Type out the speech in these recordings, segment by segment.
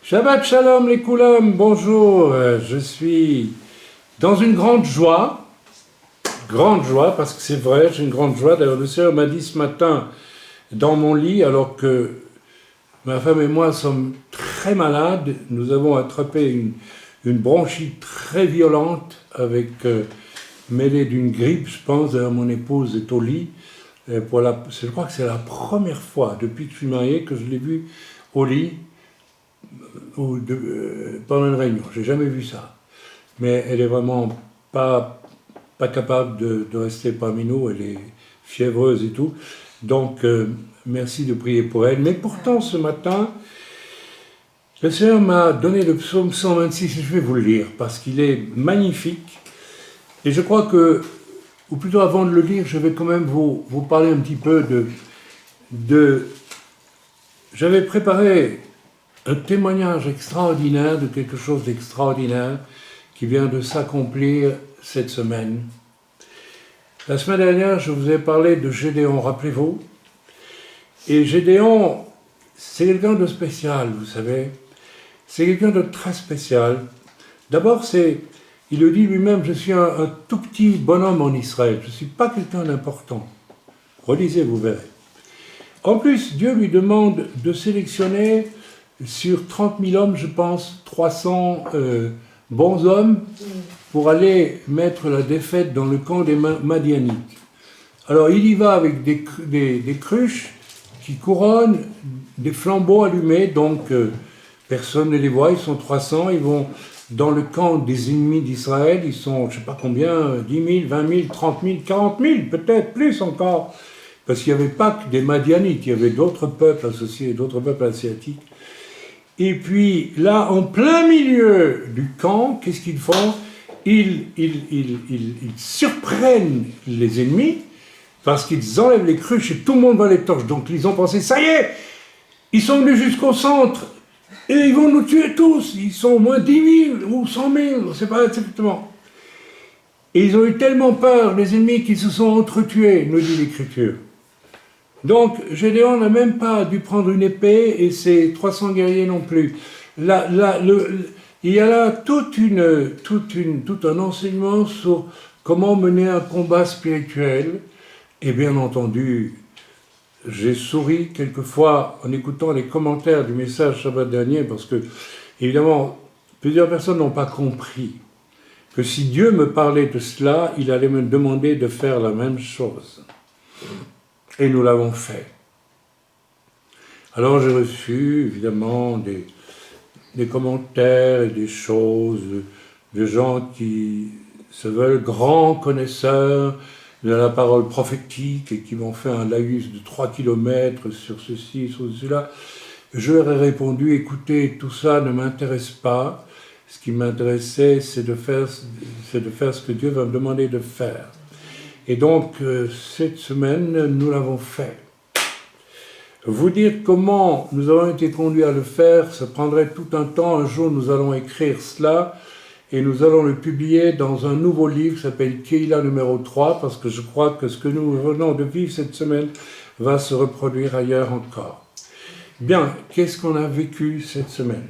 Shabbat Shalom les Koulam, bonjour, je suis dans une grande joie parce que c'est vrai, j'ai une grande joie. D'ailleurs, le Seigneur m'a dit ce matin dans mon lit, alors que ma femme et moi sommes très malades, nous avons attrapé une bronchite très violente avec mêlée d'une grippe, je pense. D'ailleurs, mon épouse est au lit. Je crois que c'est la première fois depuis que je suis marié que je l'ai vue au lit pendant une réunion. J'ai jamais vu ça. Mais elle est vraiment pas capable de rester parmi nous. Elle est fiévreuse et tout. Donc, merci de prier pour elle. Mais pourtant, ce matin, le Seigneur m'a donné le psaume 126, et je vais vous le lire, parce qu'il est magnifique. Et je crois que, ou plutôt avant de le lire, je vais quand même vous parler un petit peu J'avais préparé un témoignage extraordinaire de quelque chose d'extraordinaire qui vient de s'accomplir cette semaine. La semaine dernière, je vous ai parlé de Gédéon, rappelez-vous. Et Gédéon, c'est quelqu'un de spécial, vous savez. C'est quelqu'un de très spécial. D'abord, il le dit lui-même, je suis un tout petit bonhomme en Israël. Je ne suis pas quelqu'un d'important. Relisez, vous verrez. En plus, Dieu lui demande de sélectionner sur 30 000 hommes, je pense, 300 bons hommes pour aller mettre la défaite dans le camp des Madianites. Alors il y va avec des cruches qui couronnent des flambeaux allumés, donc personne ne les voit, ils sont 300, ils vont dans le camp des ennemis d'Israël, ils sont, je ne sais pas combien, 10 000, 20 000, 30 000, 40 000, peut-être plus encore, parce qu'il n'y avait pas que des Madianites, il y avait d'autres peuples associés, d'autres peuples asiatiques. Et puis là, en plein milieu du camp, qu'est-ce qu'ils font ? Ils surprennent les ennemis parce qu'ils enlèvent les cruches et tout le monde voit les torches. Donc ils ont pensé, ça y est, ils sont venus jusqu'au centre et ils vont nous tuer tous. Ils sont au moins 10 000 ou 100 000, on ne sait pas exactement. Et ils ont eu tellement peur, les ennemis, qu'ils se sont entretués, nous dit l'Écriture. Donc, Gédéon n'a même pas dû prendre une épée et ses 300 guerriers non plus. Il y a là tout un enseignement sur comment mener un combat spirituel. Et bien entendu, j'ai souri quelquefois en écoutant les commentaires du message Shabbat dernier parce que, évidemment, plusieurs personnes n'ont pas compris que si Dieu me parlait de cela, il allait me demander de faire la même chose. Et nous l'avons fait. Alors j'ai reçu, évidemment, des commentaires et des choses de gens qui se veulent grands connaisseurs de la parole prophétique et qui m'ont fait un laïus de 3 kilomètres sur ceci, sur cela. Je leur ai répondu, écoutez, tout ça ne m'intéresse pas. Ce qui m'intéressait, c'est de faire ce que Dieu va me demander de faire. Et donc, cette semaine, nous l'avons fait. Vous dire comment nous avons été conduits à le faire, ça prendrait tout un temps. Un jour, nous allons écrire cela et nous allons le publier dans un nouveau livre qui s'appelle Keila numéro 3, parce que je crois que ce que nous venons de vivre cette semaine va se reproduire ailleurs encore. Bien, qu'est-ce qu'on a vécu cette semaine ?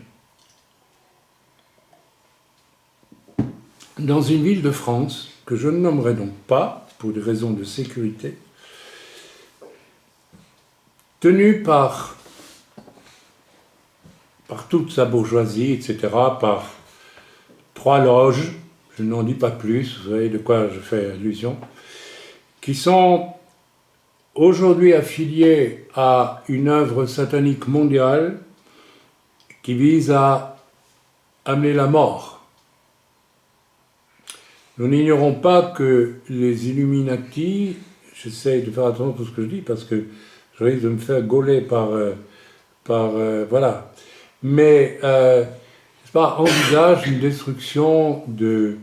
Dans une ville de France, que je ne nommerai donc pas, pour des raisons de sécurité, tenue par toute sa bourgeoisie, etc., par 3 loges, je n'en dis pas plus, vous savez de quoi je fais allusion, qui sont aujourd'hui affiliées à une œuvre satanique mondiale qui vise à amener la mort. Nous n'ignorons pas que les Illuminati, j'essaie de faire attention à tout ce que je dis parce que je risque de me faire gauler voilà. Mais, envisagent une destruction de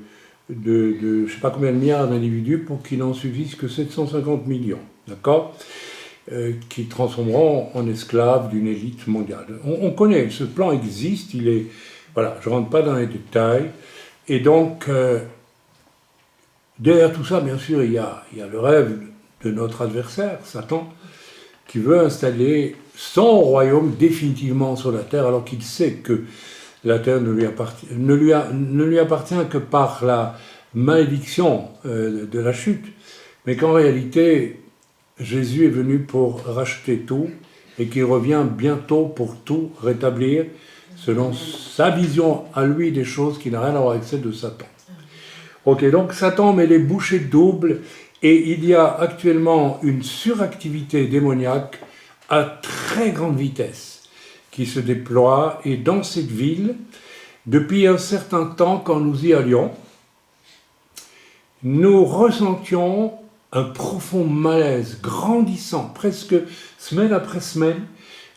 je ne sais pas combien de milliards d'individus pour qu'il n'en suffise que 750 millions, d'accord ? Qui transformeront en esclaves d'une élite mondiale. On connaît, ce plan existe, voilà, je ne rentre pas dans les détails, et donc, derrière tout ça, bien sûr, il y a le rêve de notre adversaire, Satan, qui veut installer son royaume définitivement sur la terre, alors qu'il sait que la terre ne lui appartient que par la malédiction de la chute, mais qu'en réalité, Jésus est venu pour racheter tout et qu'il revient bientôt pour tout rétablir selon sa vision à lui des choses qui n'a rien à voir avec celle de Satan. Ok, donc Satan met les bouchées doubles et il y a actuellement une suractivité démoniaque à très grande vitesse qui se déploie, et dans cette ville, depuis un certain temps, quand nous y allions, nous ressentions un profond malaise grandissant, presque semaine après semaine.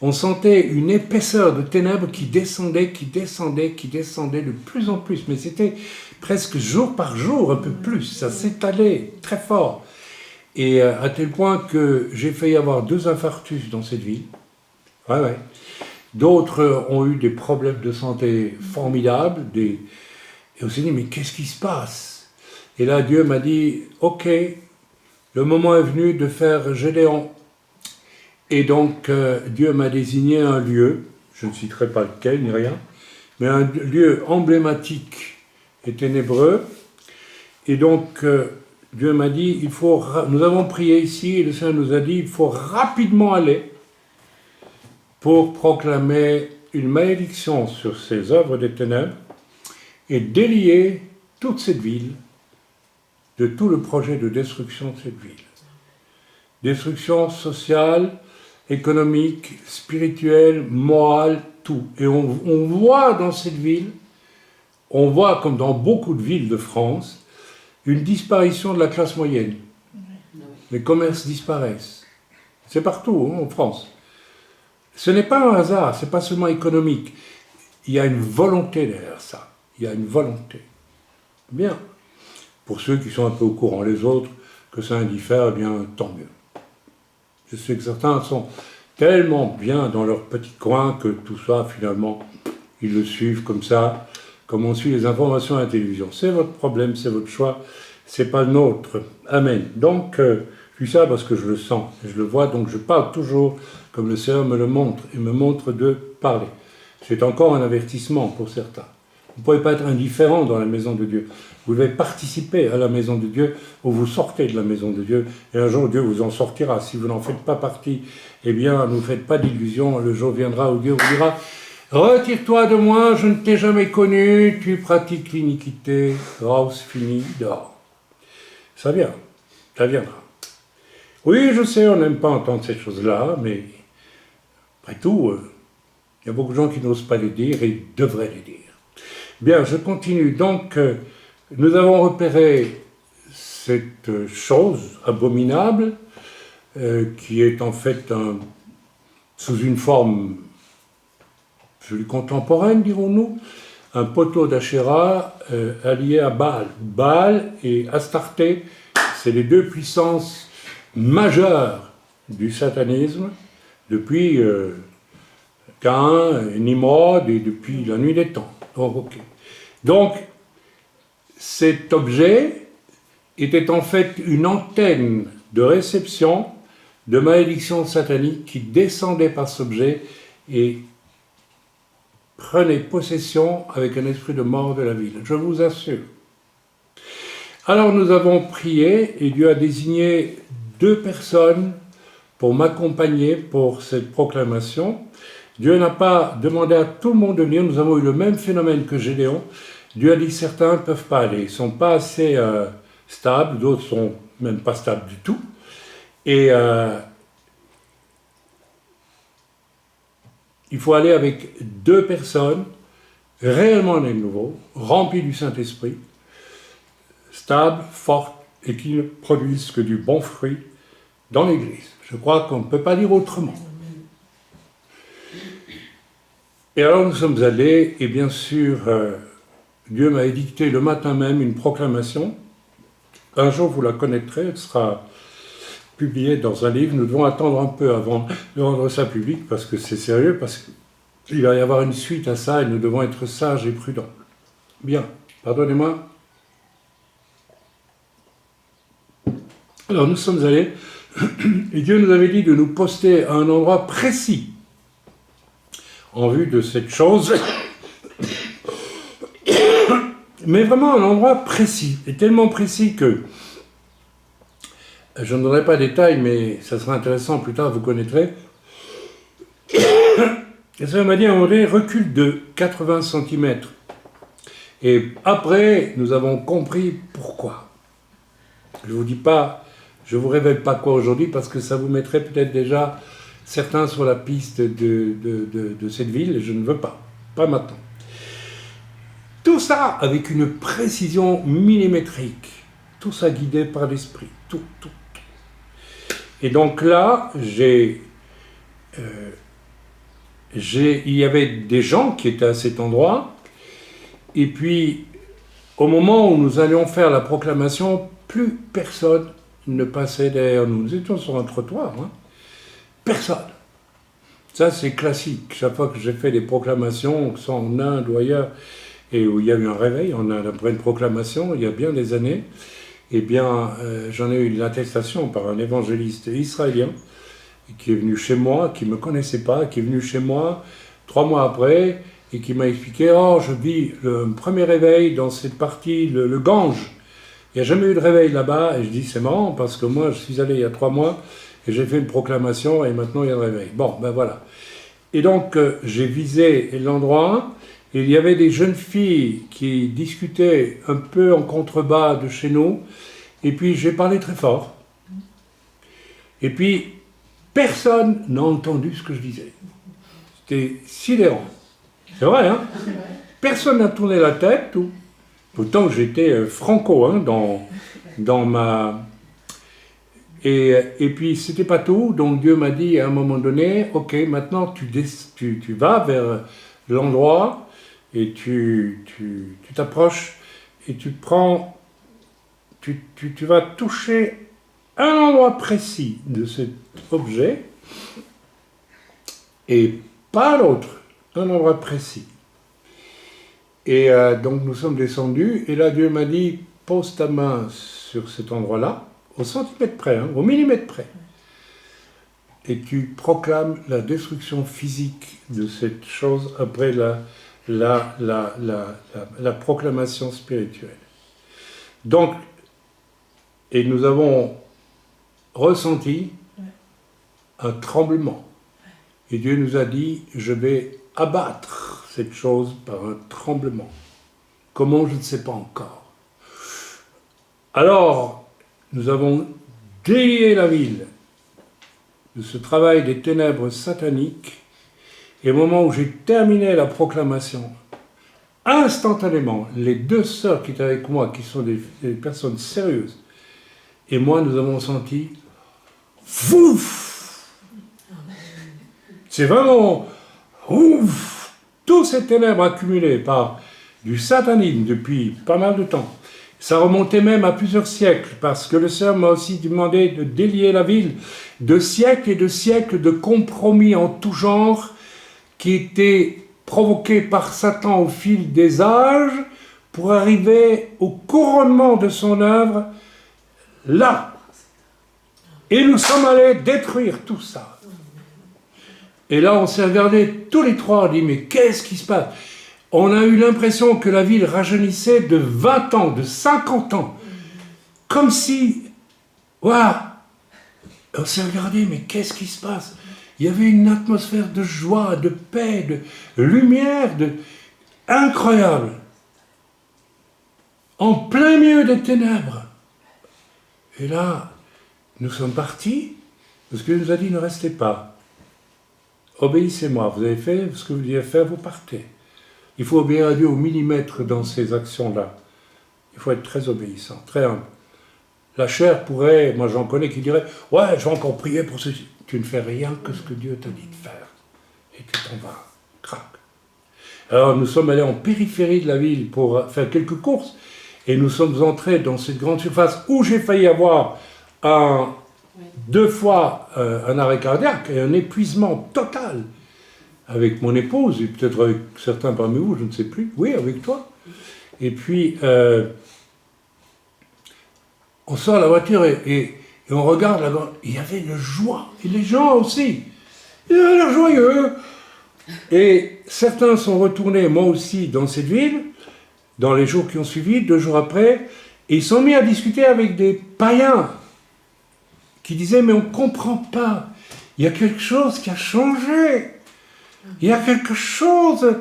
On sentait une épaisseur de ténèbres qui descendait de plus en plus, mais c'était presque jour par jour, un peu plus, ça s'étalait très fort. Et à tel point que j'ai failli avoir 2 infarctus dans cette ville. Ouais. D'autres ont eu des problèmes de santé formidables. Et on s'est dit, mais qu'est-ce qui se passe? Et là, Dieu m'a dit, ok, le moment est venu de faire Gédéon. Et donc, Dieu m'a désigné un lieu, je ne citerai pas lequel, ni rien, mais un lieu emblématique et ténébreux. Et donc, Dieu m'a dit, nous avons prié ici, et le Seigneur nous a dit, il faut rapidement aller pour proclamer une malédiction sur ces œuvres des ténèbres et délier toute cette ville de tout le projet de destruction de cette ville. Destruction sociale, économique, spirituelle, morale, tout. Et on voit dans cette ville, on voit comme dans beaucoup de villes de France, une disparition de la classe moyenne. Les commerces disparaissent. C'est partout, en France. Ce n'est pas un hasard, ce n'est pas seulement économique. Il y a une volonté derrière ça. Il y a une volonté. Bien. Pour ceux qui sont un peu au courant, les autres, que ça indiffère, eh bien, tant mieux. Je sais que certains sont tellement bien dans leur petit coin que tout ça, finalement, ils le suivent comme ça, comme on suit les informations à la télévision. C'est votre problème, c'est votre choix, c'est pas le nôtre. Amen. Donc, je dis ça parce que je le sens, je le vois, donc je parle toujours comme le Seigneur me le montre, et me montre de parler. C'est encore un avertissement pour certains. Vous ne pouvez pas être indifférent dans la maison de Dieu. Vous devez participer à la maison de Dieu, ou vous sortez de la maison de Dieu, et un jour Dieu vous en sortira. Si vous n'en faites pas partie, eh bien, ne vous faites pas d'illusions. Le jour viendra où Dieu vous dira « Retire-toi de moi, je ne t'ai jamais connu, tu pratiques l'iniquité, rose finie, dehors. » Ça vient, ça viendra. Oui, je sais, on n'aime pas entendre ces choses-là, mais après tout, il y a beaucoup de gens qui n'osent pas les dire et devraient les dire. Bien, je continue. Donc, nous avons repéré cette chose abominable qui est en fait sous une forme plus contemporaine, dirons-nous, un poteau d'Achéra allié à Baal. Baal et Astarté, c'est les 2 puissances majeures du satanisme depuis Caïn et Nimrod et depuis la nuit des temps. Donc, cet objet était en fait une antenne de réception de malédiction satanique qui descendait par cet objet et prenait possession avec un esprit de mort de la ville. Je vous assure. Alors nous avons prié et Dieu a désigné 2 personnes pour m'accompagner pour cette proclamation. Dieu n'a pas demandé à tout le monde de venir. Nous avons eu le même phénomène que Gédéon. Dieu a dit que certains ne peuvent pas aller. Ils ne sont pas assez stables, d'autres ne sont même pas stables du tout. Et il faut aller avec 2 personnes réellement nées de nouveau, remplies du Saint-Esprit, stables, fortes, et qui ne produisent que du bon fruit dans l'Église. Je crois qu'on ne peut pas dire autrement. Et alors nous sommes allés, et bien sûr, Dieu m'a édicté le matin même une proclamation. Un jour vous la connaîtrez, elle sera publiée dans un livre. Nous devons attendre un peu avant de rendre ça public, parce que c'est sérieux, parce qu'il va y avoir une suite à ça, et nous devons être sages et prudents. Bien, pardonnez-moi. Alors nous sommes allés Et Dieu nous avait dit de nous poster à un endroit précis en vue de cette chose, mais vraiment un endroit précis, et tellement précis que, je ne donnerai pas de détails, mais ça sera intéressant plus tard, vous connaîtrez. Et ça m'a dit à un moment donné, recule de 80 cm. Et après, nous avons compris pourquoi. Je ne vous dis pas, je ne vous révèle pas quoi aujourd'hui, parce que ça vous mettrait peut-être déjà certains sur la piste de cette ville, et je ne veux pas maintenant. Tout ça avec une précision millimétrique, tout ça guidé par l'esprit, tout. Et donc là, il y avait des gens qui étaient à cet endroit, et puis au moment où nous allions faire la proclamation, plus personne ne passait derrière nous. Nous étions sur un trottoir, hein. Personne. Ça, c'est classique. Chaque fois que j'ai fait des proclamations, que ce soit en Inde ou ailleurs, et où il y a eu un réveil en Inde après une proclamation, il y a bien des années, eh bien, j'en ai eu l'attestation par un évangéliste israélien qui est venu chez moi, qui ne me connaissait pas, qui est venu chez moi 3 mois après, et qui m'a expliqué « Oh, je vis le premier réveil dans cette partie, le Gange. Il n'y a jamais eu de réveil là-bas. » Et je dis « C'est marrant, parce que moi, je suis allé il y a 3 mois, et j'ai fait une proclamation, et maintenant il y a un réveil. » Bon, ben voilà. Et donc, j'ai visé l'endroit, et il y avait des jeunes filles qui discutaient un peu en contrebas de chez nous, et puis j'ai parlé très fort. Et puis, personne n'a entendu ce que je disais. C'était sidérant. C'est vrai, hein? Personne n'a tourné la tête, tout. Pourtant, j'étais franco, hein, dans ma... Et puis, c'était pas tout. Donc, Dieu m'a dit à un moment donné, « Ok, maintenant, tu vas vers l'endroit et tu t'approches et tu prends... Tu vas toucher un endroit précis de cet objet et pas l'autre, un endroit précis. » Et donc nous sommes descendus, et là Dieu m'a dit, pose ta main sur cet endroit-là, au centimètre près, hein, au millimètre près, et tu proclames la destruction physique de cette chose après la proclamation spirituelle. Donc, et nous avons ressenti un tremblement. Et Dieu nous a dit, je vais abattre cette chose par un tremblement. Comment, je ne sais pas encore. Alors, nous avons délié la ville de ce travail des ténèbres sataniques, et au moment où j'ai terminé la proclamation, instantanément, les 2 sœurs qui étaient avec moi, qui sont des personnes sérieuses, et moi, nous avons senti ouf. C'est vraiment ouf. Tous ces ténèbres accumulées par du satanisme depuis pas mal de temps. Ça remontait même à plusieurs siècles, parce que le Seigneur m'a aussi demandé de délier la ville de siècles et de siècles de compromis en tout genre qui étaient provoqués par Satan au fil des âges pour arriver au couronnement de son œuvre là. Et nous sommes allés détruire tout ça. Et là, on s'est regardés tous les 3, on dit, mais qu'est-ce qui se passe? On a eu l'impression que la ville rajeunissait de 20 ans, de 50 ans. Comme si, voilà. On s'est regardé, mais qu'est-ce qui se passe? Il y avait une atmosphère de joie, de paix, de lumière, incroyable. En plein milieu des ténèbres. Et là, nous sommes partis, parce qu'il nous a dit, ne restez pas. Obéissez-moi, vous avez fait ce que vous deviez faire, vous partez. Il faut obéir à Dieu au millimètre dans ces actions-là. Il faut être très obéissant, très humble. La chair pourrait, moi j'en connais qui diraient, ouais, je vais encore prier pour ceci. Tu ne fais rien que ce que Dieu t'a dit de faire. Et tu t'en vas, crac. Alors nous sommes allés en périphérie de la ville pour faire quelques courses, et nous sommes entrés dans cette grande surface où j'ai failli avoir 2 fois un arrêt cardiaque et un épuisement total avec mon épouse, et peut-être avec certains parmi vous, je ne sais plus. Oui, avec toi. Et puis, on sort de la voiture et Et on regarde là-bas, il y avait une joie, et les gens aussi, ils avaient l'air joyeux. Et certains sont retournés, moi aussi, dans cette ville, dans les jours qui ont suivi, 2 jours après, et ils sont mis à discuter avec des païens qui disaient, mais on ne comprend pas, il y a quelque chose qui a changé, il y a quelque chose,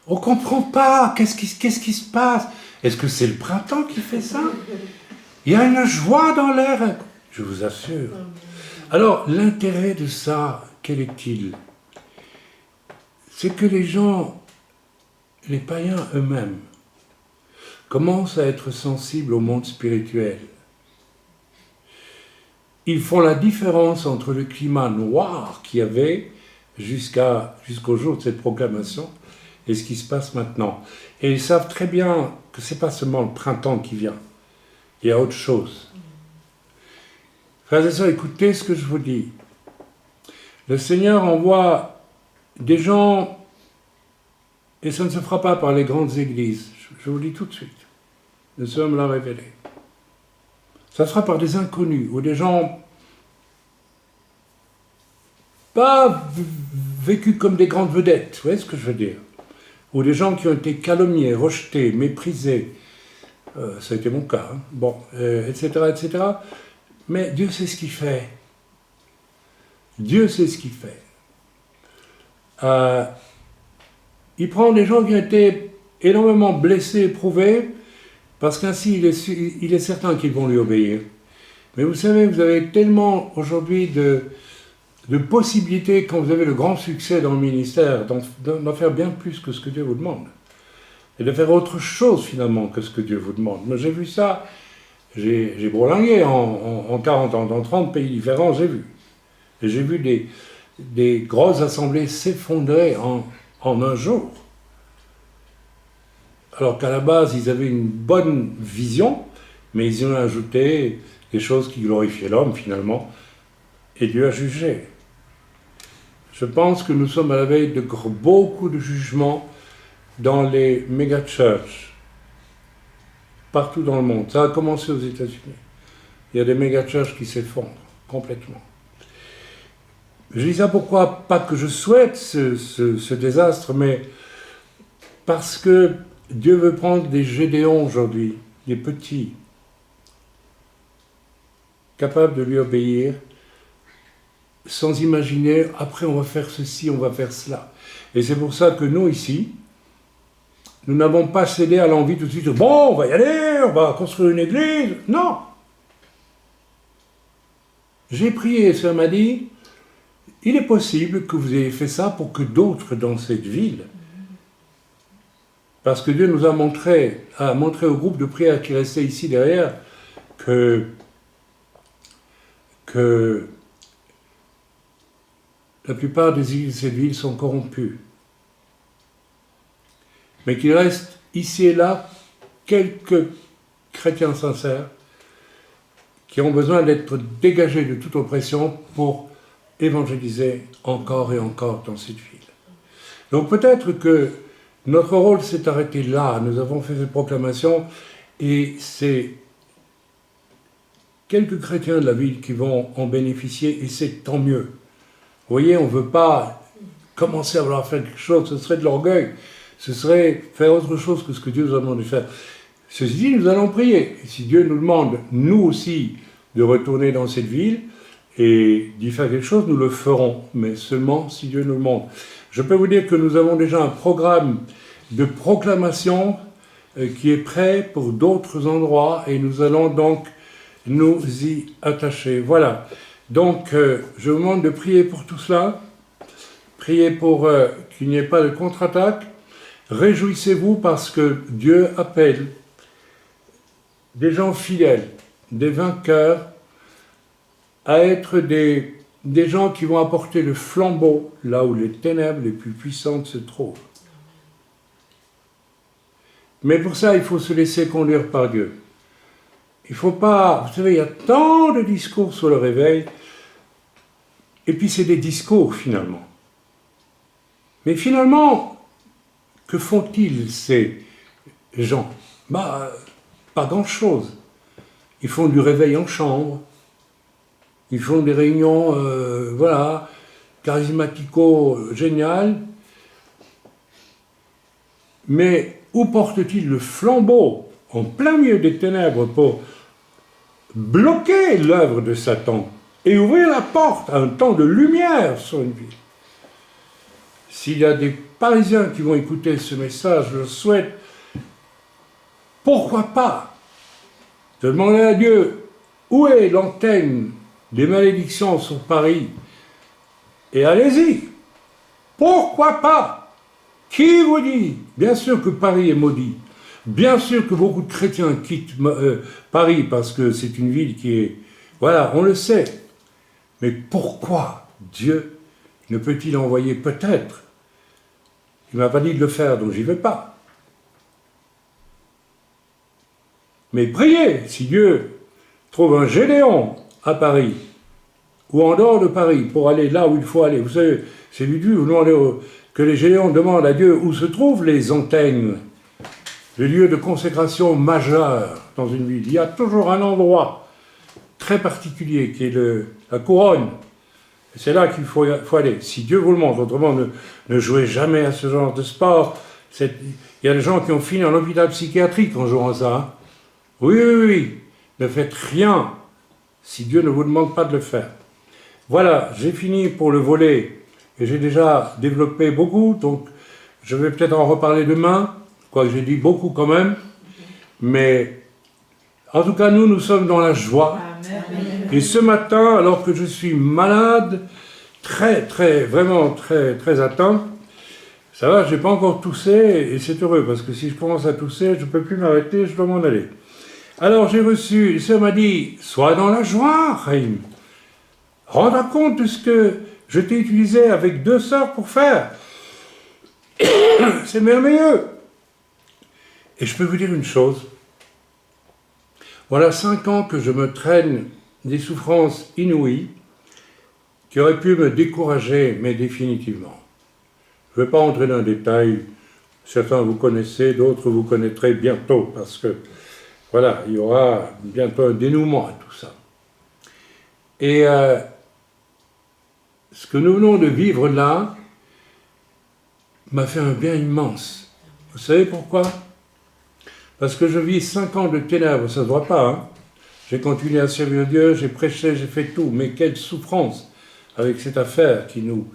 on ne comprend pas, qu'est-ce qui se passe? Est-ce que c'est le printemps qui fait ça? Il y a une joie dans l'air, je vous assure. Alors, l'intérêt de ça, quel est-il? C'est que les gens, les païens eux-mêmes, commencent à être sensibles au monde spirituel. Ils font la différence entre le climat noir qu'il y avait jusqu'au jour de cette proclamation et ce qui se passe maintenant. Et ils savent très bien que ce n'est pas seulement le printemps qui vient, il y a autre chose. Frères et sœurs, écoutez ce que je vous dis. Le Seigneur envoie des gens, et ça ne se fera pas par les grandes églises, je vous le dis tout de suite, le Seigneur me l'a révélé. Ça se fera par des inconnus, ou des gens pas vécus comme des grandes vedettes, vous voyez ce que je veux dire? Ou des gens qui ont été calomniés, rejetés, méprisés, ça a été mon cas, hein. Bon, etc., etc. Mais Dieu sait ce qu'il fait. Dieu sait ce qu'il fait. Il prend des gens qui ont été énormément blessés, éprouvés, parce qu'ainsi il est certain qu'ils vont lui obéir. Mais vous savez, vous avez tellement aujourd'hui de possibilités, quand vous avez le grand succès dans le ministère, d'en faire bien plus que ce que Dieu vous demande. Et de faire autre chose finalement que ce que Dieu vous demande. Moi j'ai vu ça, j'ai bourlingué en 40 ans, dans 30 pays différents, j'ai vu. Et j'ai vu des grosses assemblées s'effondrer en un jour. Alors qu'à la base, ils avaient une bonne vision, mais ils y ont ajouté des choses qui glorifiaient l'homme finalement, et Dieu a jugé. Je pense que nous sommes à la veille de beaucoup de jugements dans les méga-churches, partout dans le monde. Ça a commencé aux États-Unis. Il y a des méga-churches qui s'effondrent complètement. Je dis ça pourquoi? Pas que je souhaite ce désastre, mais parce que Dieu veut prendre des Gédéons aujourd'hui, des petits, capables de lui obéir, sans imaginer, après on va faire ceci, on va faire cela. Et c'est pour ça que nous, ici, nous n'avons pas cédé à l'envie tout de suite, bon, on va y aller, on va construire une église. Non. J'ai prié et ça m'a dit, il est possible que vous ayez fait ça pour que d'autres dans cette ville, parce que Dieu nous a montré au groupe de prière qui restait ici derrière, que la plupart des églises de cette ville sont corrompues. Mais qu'il reste ici et là quelques chrétiens sincères qui ont besoin d'être dégagés de toute oppression pour évangéliser encore et encore dans cette ville. Donc peut-être que notre rôle s'est arrêté là, nous avons fait cette proclamation et c'est quelques chrétiens de la ville qui vont en bénéficier et c'est tant mieux. Vous voyez, on ne veut pas commencer à vouloir faire quelque chose, ce serait de l'orgueil, ce serait faire autre chose que ce que Dieu nous a demandé de faire. Ceci dit, nous allons prier. Et si Dieu nous demande, nous aussi, de retourner dans cette ville et d'y faire quelque chose, nous le ferons, mais seulement si Dieu nous le demande. Je peux vous dire que nous avons déjà un programme de proclamation qui est prêt pour d'autres endroits et nous allons donc nous y attacher. Voilà. Donc, je vous demande de prier pour tout cela. Priez pour qu'il n'y ait pas de contre-attaque. Réjouissez-vous parce que Dieu appelle des gens fidèles, des vainqueurs, à être des gens qui vont apporter le flambeau là où les ténèbres les plus puissantes se trouvent. Mais pour ça, il faut se laisser conduire par Dieu. Il ne faut pas... Vous savez, il y a tant de discours sur le réveil, et puis c'est des discours finalement. Mais finalement, que font-ils ces gens? Pas grand-chose. Ils font du réveil en chambre, Ils font des réunions, voilà, charismatico-géniales. Mais où porte-t-il le flambeau en plein milieu des ténèbres pour bloquer l'œuvre de Satan et ouvrir la porte à un temps de lumière sur une ville? S'il y a des Parisiens qui vont écouter ce message, je le souhaite, pourquoi pas demander à Dieu où est l'antenne des malédictions sur Paris, et allez-y. Pourquoi pas? Qui vous dit? Bien sûr que Paris est maudit. Bien sûr que beaucoup de chrétiens quittent Paris parce que c'est une ville qui est... Voilà, on le sait. Mais pourquoi Dieu ne peut-il envoyer peut-être? Il ne m'a pas dit de le faire, donc j'y vais pas. Mais priez, si Dieu trouve un Gédéon à Paris, ou en dehors de Paris, pour aller là où il faut aller. Vous savez, c'est vite vu, vous demandez que les Gédéons demandent à Dieu où se trouvent les antennes, les lieux de consécration majeurs dans une ville. Il y a toujours un endroit très particulier qui est la couronne. C'est là qu'il faut aller. Si Dieu vous le montre, autrement ne jouez jamais à ce genre de sport. Il y a des gens qui ont fini en hôpital psychiatrique en jouant à ça. Hein. Oui. Ne faites rien si Dieu ne vous demande pas de le faire. Voilà, j'ai fini pour le volet et j'ai déjà développé beaucoup, donc je vais peut-être en reparler demain, quoique j'ai dit beaucoup quand même, mais en tout cas nous sommes dans la joie. Amen. Et ce matin, alors que je suis malade, vraiment très atteint, ça va, je n'ai pas encore toussé et c'est heureux parce que si je commence à tousser, je ne peux plus m'arrêter, je dois m'en aller. Alors j'ai reçu, le Seigneur m'a dit, sois dans la joie, Chaim. Rends-toi compte de ce que je t'ai utilisé avec 2 sœurs pour faire. C'est merveilleux. Et je peux vous dire une chose. Voilà 5 ans que je me traîne des souffrances inouïes qui auraient pu me décourager, mais définitivement. Je ne vais pas entrer dans les détails. Certains vous connaissez, d'autres vous connaîtrez bientôt, parce que, voilà, il y aura bientôt un dénouement à tout ça. Et ce que nous venons de vivre là m'a fait un bien immense. Vous savez pourquoi? Parce que je vis 5 ans de ténèbres, ça ne se voit pas. Hein? J'ai continué à servir Dieu, j'ai prêché, j'ai fait tout, mais quelle souffrance avec cette affaire qui nous...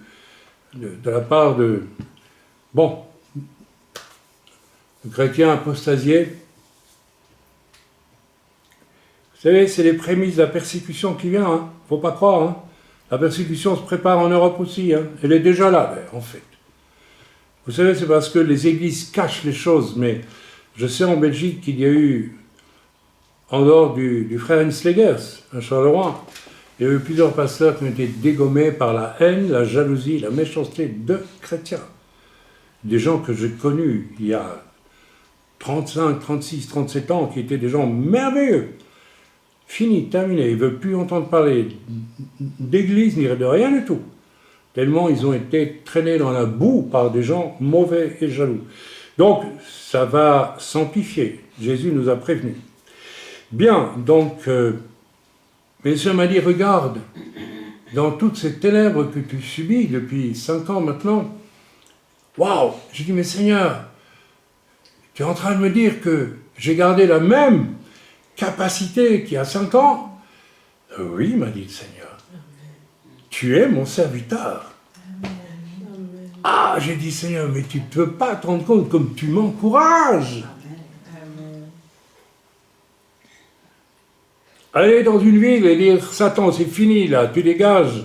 de la part de... Bon, le chrétien apostasié. Vous savez, c'est les prémices de la persécution qui vient, hein? Faut pas croire, hein? La persécution se prépare en Europe aussi, hein. Elle est déjà là, en fait. Vous savez, c'est parce que les églises cachent les choses, mais je sais en Belgique qu'il y a eu, en dehors du frère Henslegers, à Charleroi, il y a eu plusieurs pasteurs qui ont été dégommés par la haine, la jalousie, la méchanceté de chrétiens. Des gens que j'ai connus il y a 35, 36, 37 ans, qui étaient des gens merveilleux. Fini, terminé, ils ne veulent plus entendre parler d'église ni de rien du tout. Tellement ils ont été traînés dans la boue par des gens mauvais et jaloux. Donc, ça va s'amplifier. Jésus nous a prévenus. Bien, donc, mais Dieu m'a dit, regarde, dans toutes ces ténèbres que tu subis depuis 5 ans maintenant, waouh! J'ai dit, mais Seigneur, tu es en train de me dire que j'ai gardé la même capacité qu'il y a 5 ans? Oui, m'a dit le Seigneur. Tu es mon serviteur. Amen. Ah, j'ai dit, Seigneur, mais tu ne peux pas te rendre compte comme tu m'encourages. Aller dans une ville et dire, Satan, c'est fini là, tu dégages.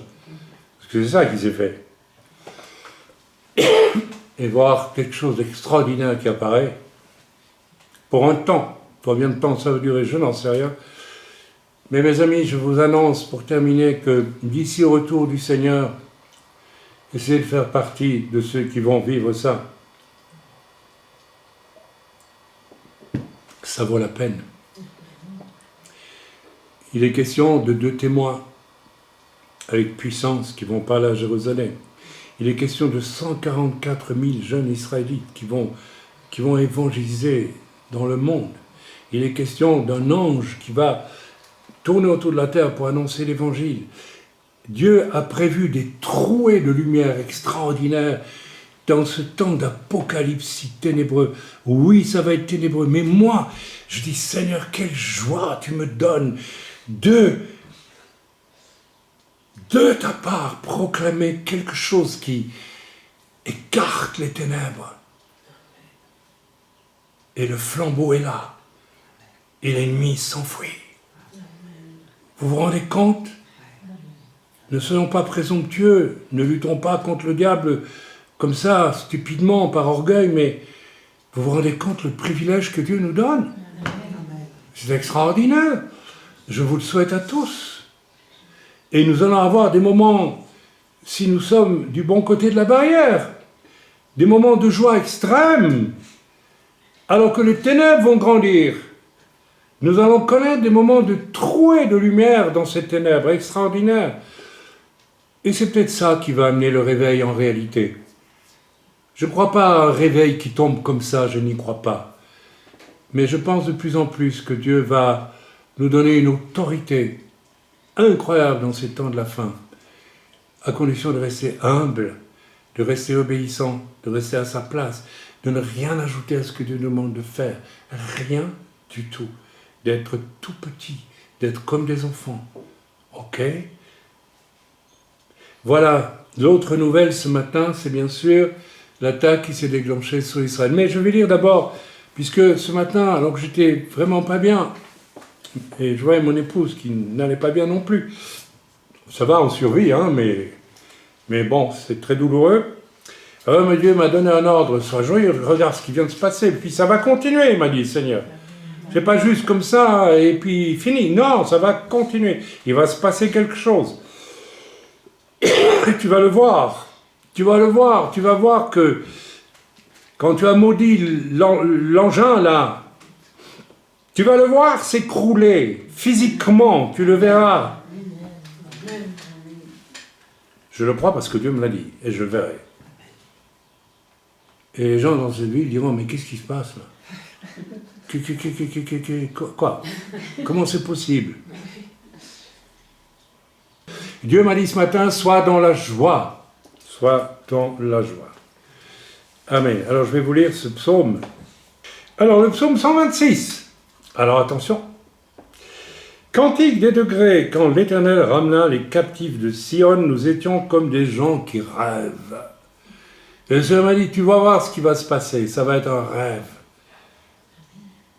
Parce que c'est ça qui s'est fait. Et voir quelque chose d'extraordinaire qui apparaît, pour un temps. Combien de temps ça va durer, je n'en sais rien. Mais mes amis, je vous annonce pour terminer que d'ici au retour du Seigneur, essayez de faire partie de ceux qui vont vivre ça. Ça vaut la peine. Il est question de 2 témoins avec puissance qui vont parler à Jérusalem. Il est question de 144 000 jeunes Israélites qui vont évangéliser dans le monde. Il est question d'un ange qui va tourner autour de la terre pour annoncer l'Évangile. Dieu a prévu des trouées de lumière extraordinaires dans ce temps d'apocalypse si ténébreux. Oui, ça va être ténébreux, mais moi, je dis, Seigneur, quelle joie tu me donnes de ta part, proclamer quelque chose qui écarte les ténèbres. Et le flambeau est là. Et l'ennemi s'enfuit. Vous vous rendez compte? Ne soyons pas présomptueux, ne luttons pas contre le diable comme ça, stupidement, par orgueil, mais vous vous rendez compte le privilège que Dieu nous donne? C'est extraordinaire. Je vous le souhaite à tous. Et nous allons avoir des moments, si nous sommes du bon côté de la barrière, des moments de joie extrême, alors que les ténèbres vont grandir. Nous allons connaître des moments de trouée de lumière dans ces ténèbres extraordinaires. Et c'est peut-être ça qui va amener le réveil en réalité. Je ne crois pas à un réveil qui tombe comme ça, je n'y crois pas. Mais je pense de plus en plus que Dieu va nous donner une autorité incroyable dans ces temps de la fin, à condition de rester humble, de rester obéissant, de rester à sa place, de ne rien ajouter à ce que Dieu nous demande de faire. Rien du tout. D'être tout petit, d'être comme des enfants. Ok? Voilà, l'autre nouvelle ce matin, c'est bien sûr l'attaque qui s'est déclenchée sur Israël. Mais je vais lire d'abord, puisque ce matin, alors que j'étais vraiment pas bien, et je voyais mon épouse qui n'allait pas bien non plus. Ça va, on survit, hein, mais bon, c'est très douloureux. Alors, mon Dieu m'a donné un ordre, sois joyeux, regarde ce qui vient de se passer, puis ça va continuer, il m'a dit, Seigneur. C'est pas juste comme ça, et puis fini. Non, ça va continuer. Il va se passer quelque chose. Et tu vas le voir. Tu vas le voir. Tu vas voir que quand tu as maudit l'engin, là, tu vas le voir s'écrouler. Physiquement, tu le verras. Je le crois parce que Dieu me l'a dit, et je le verrai. Et les gens dans cette ville diront, mais qu'est-ce qui se passe là? Quoi? Comment c'est possible? Dieu m'a dit ce matin, sois dans la joie. Sois dans la joie. Amen. Alors je vais vous lire ce psaume. Alors le psaume 126. Alors attention. Cantique des degrés, quand l'Éternel ramena les captifs de Sion, nous étions comme des gens qui rêvent. Et le Seigneur m'a dit, tu vas voir ce qui va se passer, ça va être un rêve.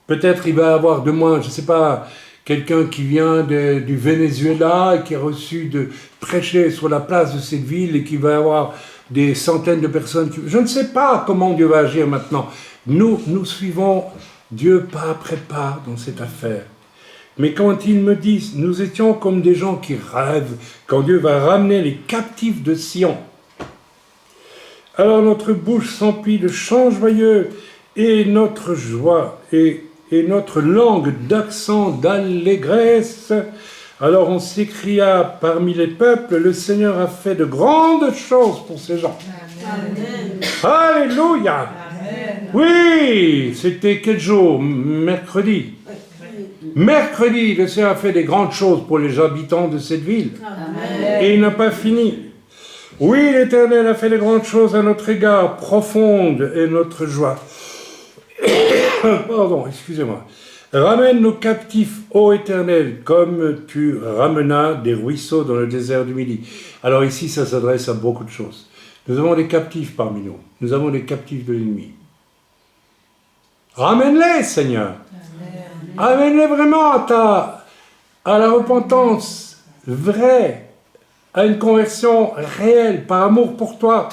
Peut-être il va y avoir de moins, je ne sais pas, quelqu'un qui vient du Venezuela et qui a reçu de prêcher sur la place de cette ville et qui va y avoir des centaines de personnes. Je ne sais pas comment Dieu va agir maintenant. Nous suivons Dieu pas après pas dans cette affaire. Mais quand il me dit, nous étions comme des gens qui rêvent, quand Dieu va ramener les captifs de Sion, alors notre bouche s'emplit de chants joyeux et notre joie et notre langue d'accent d'allégresse. Alors on s'écria parmi les peuples, le Seigneur a fait de grandes choses pour ces gens. Amen. Alléluia. Amen. Oui, c'était quel jour? Mercredi. Mercredi, le Seigneur a fait des grandes choses pour les habitants de cette ville. Amen. Et il n'a pas fini. Oui, l'Éternel a fait de grandes choses à notre égard, profonde est notre joie. Pardon, excusez-moi. Ramène nos captifs, ô Éternel, comme tu ramenas des ruisseaux dans le désert du Midi. Alors ici, ça s'adresse à beaucoup de choses. Nous avons des captifs parmi nous. Nous avons des captifs de l'ennemi. Ramène-les, Seigneur. Ramène-les vraiment à la repentance vraie, à une conversion réelle, par amour pour toi.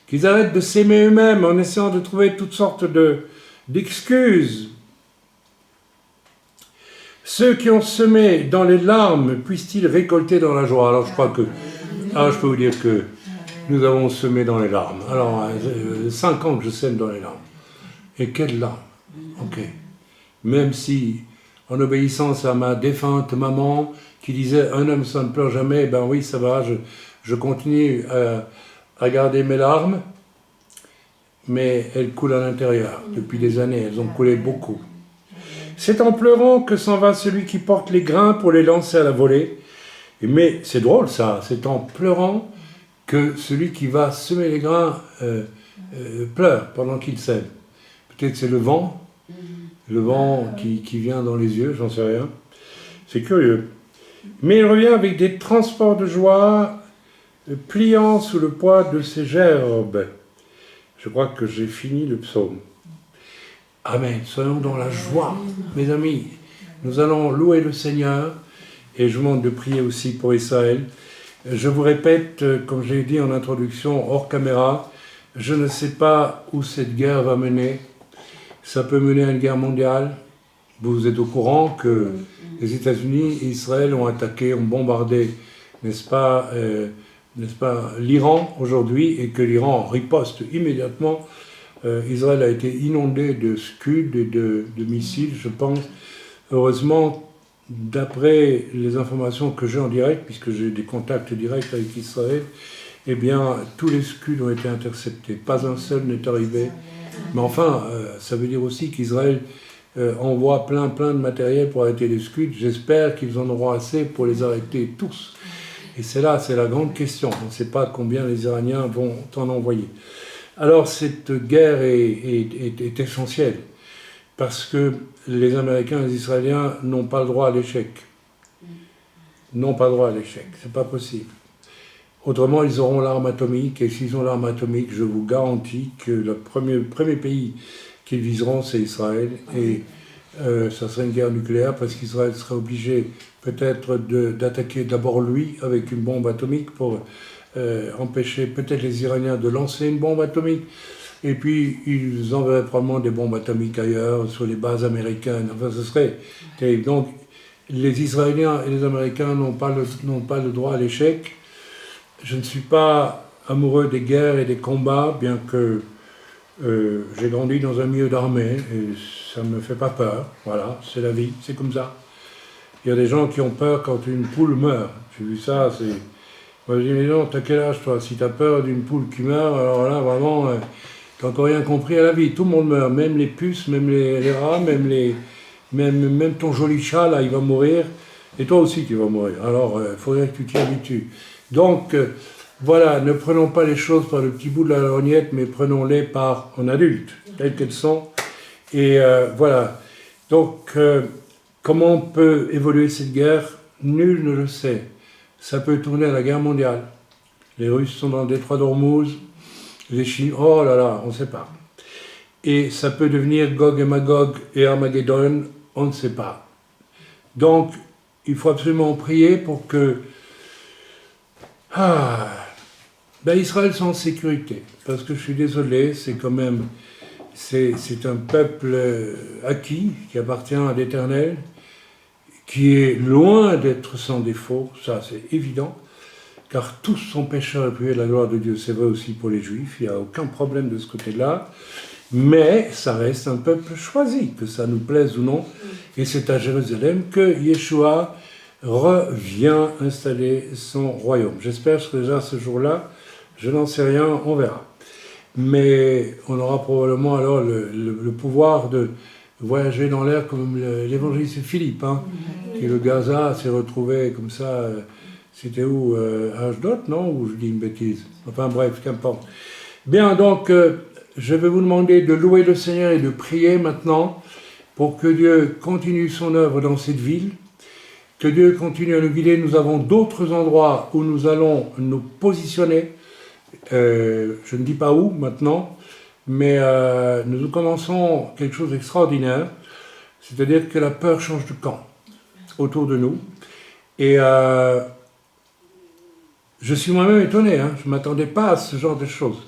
Qu'ils arrêtent de s'aimer eux-mêmes en essayant de trouver toutes sortes d'excuses. Ceux qui ont semé dans les larmes, puissent-ils récolter dans la joie? Alors je crois que, je peux vous dire que nous avons semé dans les larmes. Alors, 5 ans que je sème dans les larmes. Et quelles larmes? Ok. Même si, en obéissance à ma défunte maman, qui disait « un homme ça ne pleure jamais », ben oui, ça va, je continue à garder mes larmes, mais elles coulent à l'intérieur depuis des années, elles ont coulé beaucoup. C'est en pleurant que s'en va celui qui porte les grains pour les lancer à la volée. Mais c'est drôle ça, c'est en pleurant que celui qui va semer les grains pleure pendant qu'il sème. Peut-être c'est le vent qui vient dans les yeux, j'en sais rien. C'est curieux. Mais il revient avec des transports de joie, pliant sous le poids de ses gerbes. Je crois que j'ai fini le psaume. Amen. Soyons dans la joie, mes amis. Nous allons louer le Seigneur et je vous demande de prier aussi pour Israël. Je vous répète, comme j'ai dit en introduction, hors caméra, je ne sais pas où cette guerre va mener. Ça peut mener à une guerre mondiale. Vous êtes au courant que les États-Unis et Israël ont attaqué, ont bombardé, n'est-ce pas, l'Iran aujourd'hui, et que l'Iran riposte immédiatement. Israël a été inondé de Scud et de missiles, je pense. Heureusement, d'après les informations que j'ai en direct, puisque j'ai des contacts directs avec Israël, eh bien, tous les Scud ont été interceptés. Pas un seul n'est arrivé. Mais enfin, ça veut dire aussi qu'Israël envoie plein de matériel pour arrêter les Scud. J'espère qu'ils en auront assez pour les arrêter tous. Et c'est là, c'est la grande question. On ne sait pas combien les Iraniens vont en envoyer. Alors cette guerre est essentielle, parce que les Américains et les Israéliens n'ont pas le droit à l'échec. N'ont pas le droit à l'échec, c'est pas possible. Autrement, ils auront l'arme atomique, et s'ils ont l'arme atomique, je vous garantis que le premier pays qu'ils viseront, c'est Israël, et ça serait une guerre nucléaire, parce qu'Israël serait obligé peut-être d'attaquer d'abord lui avec une bombe atomique pour empêcher peut-être les Iraniens de lancer une bombe atomique, et puis ils enverraient probablement des bombes atomiques ailleurs, sur les bases américaines. Enfin, ce serait terrible. Donc, les Israéliens et les Américains n'ont pas le droit à l'échec. Je ne suis pas amoureux des guerres et des combats, bien que j'ai grandi dans un milieu d'armée, et ça ne me fait pas peur. Voilà, c'est la vie, c'est comme ça. Il y a des gens qui ont peur quand une poule meurt. J'ai vu ça, c'est... Moi je dis, mais non, t'as quel âge toi? Si t'as peur d'une poule qui meurt, alors là, vraiment, t'as encore rien compris à la vie. Tout le monde meurt, même les puces, même les rats, même ton joli chat, là, il va mourir. Et toi aussi, tu vas mourir. Alors, il faudrait que tu t'y habitues. Donc, voilà, ne prenons pas les choses par le petit bout de la lorgnette, mais prenons-les en adulte, telles qu'elles sont. Et voilà. Donc, comment peut évoluer cette guerre? Nul ne le sait. Ça peut tourner à la guerre mondiale. Les Russes sont dans le détroit d'Ormuz, les Chinois, oh là là, on ne sait pas. Et ça peut devenir Gog et Magog et Armageddon, on ne sait pas. Donc, il faut absolument prier pour que Israël soit en sécurité. Parce que je suis désolé, c'est quand même, c'est un peuple acquis, qui appartient à l'Éternel, qui est loin d'être sans défaut, ça c'est évident, car tous sont pécheurs et privés de la gloire de Dieu. C'est vrai aussi pour les Juifs, il n'y a aucun problème de ce côté-là, mais ça reste un peuple choisi, que ça nous plaise ou non, et c'est à Jérusalem que Yeshua revient installer son royaume. J'espère que déjà ce jour-là, je n'en sais rien, on verra. Mais on aura probablement alors le pouvoir de voyager dans l'air comme l'évangéliste Philippe, hein, qui le Gaza s'est retrouvé comme ça, c'était où, à Ashdod, non? Ou je dis une bêtise? Enfin bref, qu'importe. Bien, donc, je vais vous demander de louer le Seigneur et de prier maintenant pour que Dieu continue son œuvre dans cette ville, que Dieu continue à nous guider. Nous avons d'autres endroits où nous allons nous positionner, je ne dis pas où maintenant, mais nous commençons quelque chose d'extraordinaire, c'est-à-dire que la peur change de camp autour de nous. Et je suis moi-même étonné, hein, je ne m'attendais pas à ce genre de choses.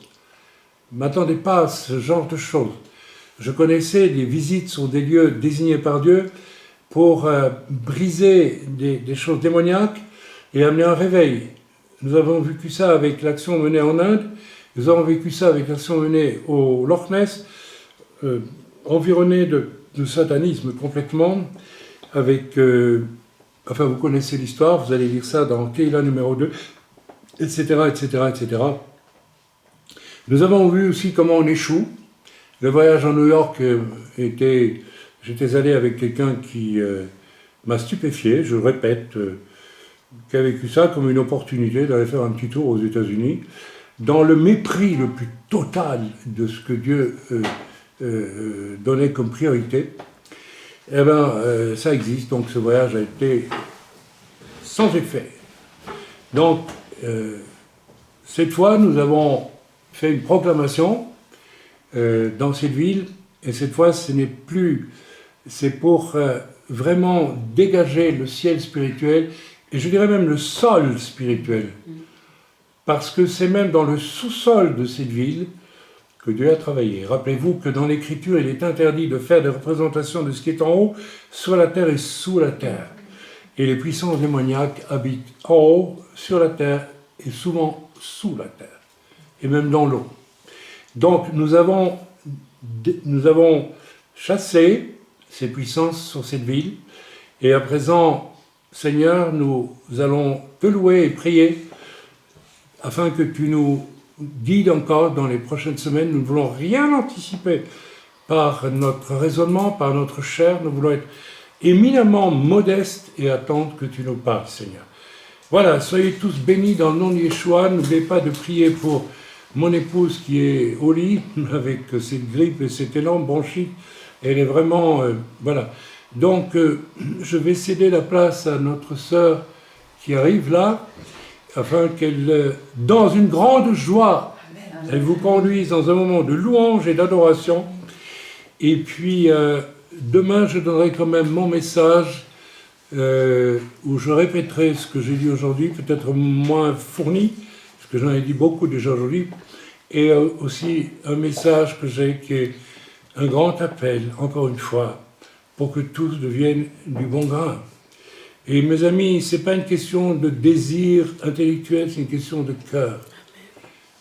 Je connaissais des visites sur des lieux désignés par Dieu pour briser des choses démoniaques et amener un réveil. Nous avons vécu ça avec l'action menée en Inde, nous avons vécu ça avec l'action menée au Loch Ness, environné de satanisme complètement, avec, enfin vous connaissez l'histoire, vous allez lire ça dans Keila numéro 2, etc., etc., etc. Nous avons vu aussi comment on échoue. Le voyage en New York était, j'étais allé avec quelqu'un qui m'a stupéfié, je le répète, qui a vécu ça comme une opportunité d'aller faire un petit tour aux États-Unis, dans le mépris le plus total de ce que Dieu donnait comme priorité. Eh bien, ça existe, donc ce voyage a été sans effet. Donc, cette fois, nous avons fait une proclamation dans cette ville, et cette fois, ce n'est plus, c'est pour vraiment dégager le ciel spirituel, et je dirais même le sol spirituel, parce que c'est même dans le sous-sol de cette ville que Dieu a travaillé. Rappelez-vous que dans l'Écriture, il est interdit de faire des représentations de ce qui est en haut, sur la terre et sous la terre. Et les puissances démoniaques habitent en haut, sur la terre, et souvent sous la terre, et même dans l'eau. Donc nous avons chassé ces puissances sur cette ville, et à présent, Seigneur, nous allons te louer et prier afin que tu nous guides encore dans les prochaines semaines. Nous ne voulons rien anticiper par notre raisonnement, par notre chair. Nous voulons être éminemment modestes et attendre que tu nous parles, Seigneur. Voilà, soyez tous bénis dans le nom de Yeshua. N'oubliez pas de prier pour mon épouse qui est au lit avec cette grippe et cette énorme bronchite. Elle est vraiment... voilà. Donc, je vais céder la place à notre sœur qui arrive là, afin qu'elle, dans une grande joie, elle vous conduise dans un moment de louange et d'adoration. Et puis, demain, je donnerai quand même mon message, où je répéterai ce que j'ai dit aujourd'hui, peut-être moins fourni, parce que j'en ai dit beaucoup déjà aujourd'hui, et aussi un message que j'ai qui est un grand appel, encore une fois, pour que tous deviennent du bon grain. Et mes amis, ce n'est pas une question de désir intellectuel, c'est une question de cœur.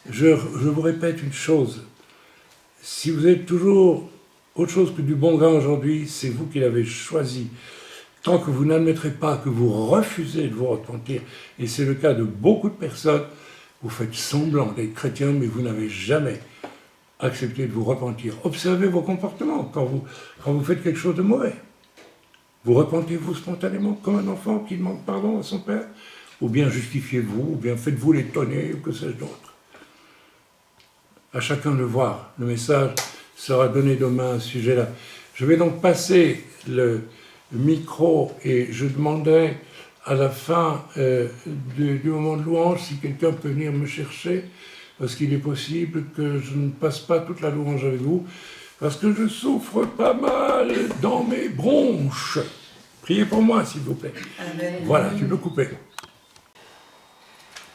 Je vous répète une chose, si vous êtes toujours autre chose que du bon grain aujourd'hui, c'est vous qui l'avez choisi. Tant que vous n'admettrez pas que vous refusez de vous repentir, et c'est le cas de beaucoup de personnes, vous faites semblant d'être chrétien, mais vous n'avez jamais accepté de vous repentir. Observez vos comportements quand vous faites quelque chose de mauvais. Vous repentez-vous spontanément comme un enfant qui demande pardon à son père? Ou bien justifiez-vous, ou bien faites-vous l'étonner, ou que sais-je d'autre? À chacun de voir. Le message sera donné demain à ce sujet-là. Je vais donc passer le micro et je demanderai à la fin du moment de louange si quelqu'un peut venir me chercher, parce qu'il est possible que je ne passe pas toute la louange avec vous, parce que je souffre pas mal dans mes bronches. Priez pour moi, s'il vous plaît. Amen. Voilà, tu peux couper.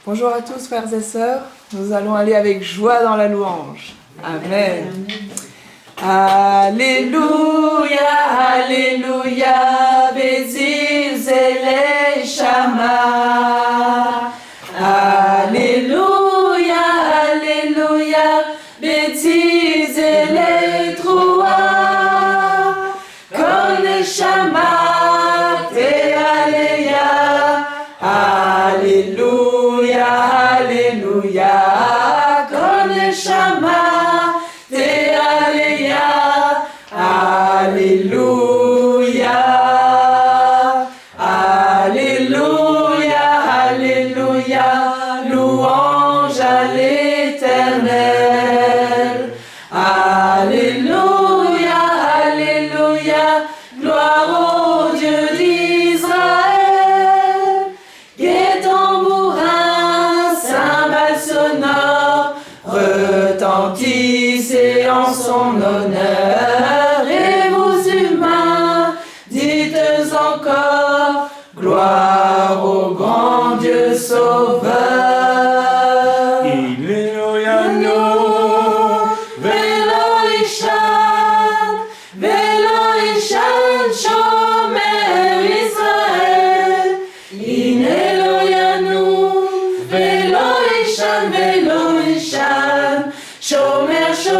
Bonjour à tous, frères et sœurs. Nous allons aller avec joie dans la louange. Amen. Alléluia, Alléluia, Bézil, Zélé, Shama. Alléluia, Alléluia, Bézil, Zélé, Troua. Kone, Shama, Te, Alléluia. Alléluia, Alléluia, Kone, Shama. Alléluia, Alléluia, Alléluia, louange à l'Éternel. Alléluia, Alléluia, gloire au Dieu d'Israël. Gai tambourin, cymbales sonores, retentissez en son honneur. Gloire au grand Dieu sauveur. Il est Loyano, Velo Ishan, Shomer Israël. Il est Loyano, Velo Ishan, Shomer Israël.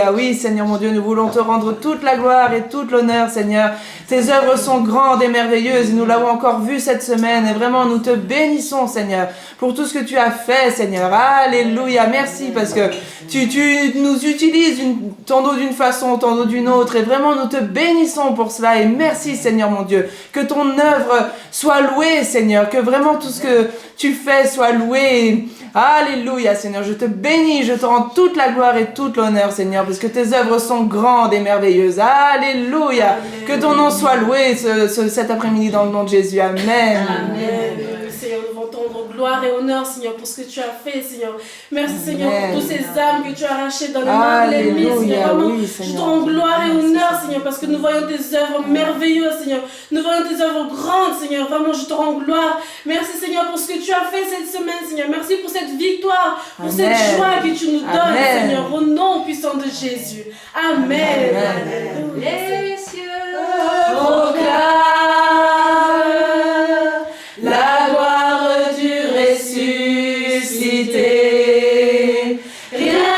Alléluia. Oui, Seigneur mon Dieu, nous voulons te rendre toute la gloire et toute l'honneur, Seigneur. Tes œuvres sont grandes et merveilleuses et nous l'avons encore vu cette semaine. Et vraiment, nous te bénissons, Seigneur, pour tout ce que tu as fait, Seigneur. Alléluia. Merci parce que tu nous utilises ton dos d'une façon, ton dos d'une autre. Et vraiment, nous te bénissons pour cela. Et merci, Seigneur mon Dieu. Que ton œuvre soit louée, Seigneur. Que vraiment tout ce que tu fais soit loué. Alléluia, Seigneur. Je te bénis, je te rends toute la gloire et toute l'honneur, Seigneur, parce que tes œuvres sont grandes et merveilleuses. Alléluia. Amen. Que ton nom soit loué cet après-midi dans le nom de Jésus. Amen. Amen. Seigneur, nous voulons rendre gloire et honneur, Seigneur, pour ce que tu as fait, Seigneur. Merci, Seigneur, pour toutes ces âmes que tu as arrachées dans les mains de l'ennemi, Seigneur. Vraiment, oui, Seigneur. Je te rends gloire et honneur, Seigneur, parce que nous voyons tes œuvres merveilleuses, Seigneur. Nous voyons tes œuvres grandes, Seigneur. Vraiment, je te rends gloire. Merci, Seigneur, pour ce que tu as fait cette semaine, Seigneur. Merci pour cette victoire, pour cette joie que tu nous donnes, Seigneur, au nom puissant de Jésus. Amen. Amen. Les cieux proclament la gloire du ressuscité. Rien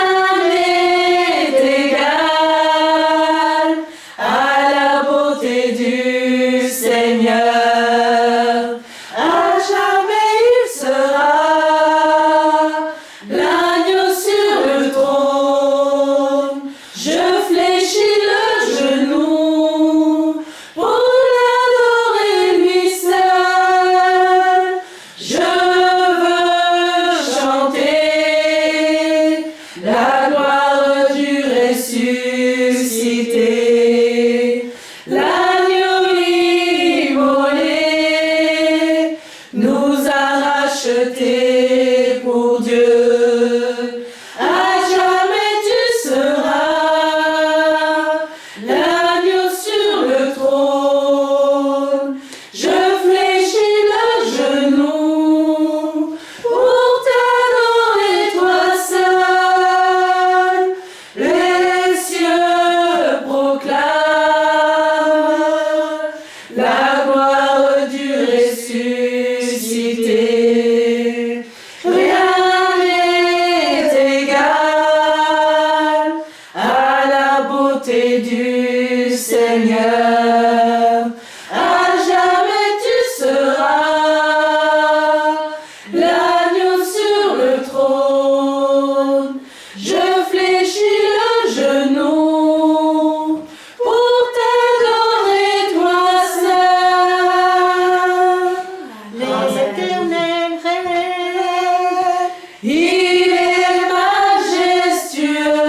n'est égal à la beauté du Seigneur. À jamais il sera l'agneau sur le trône. Je fléchis le genou pour l'adorer lui seul. Je veux chanter la gloire du ressuscité. L'agneau immolé nous a rachetés pour Dieu. À jamais tu seras l'agneau sur le trône. Je fléchis le genou pour t'adorer toi seul. Les cieux proclament la gloire du ressuscité. Rien n'est égal à la beauté du Seigneur. À jamais tu seras l'agneau sur le trône. Je fléchis le genou pour t'adorer toi seul. L'Éternel règne. Il est majestueux,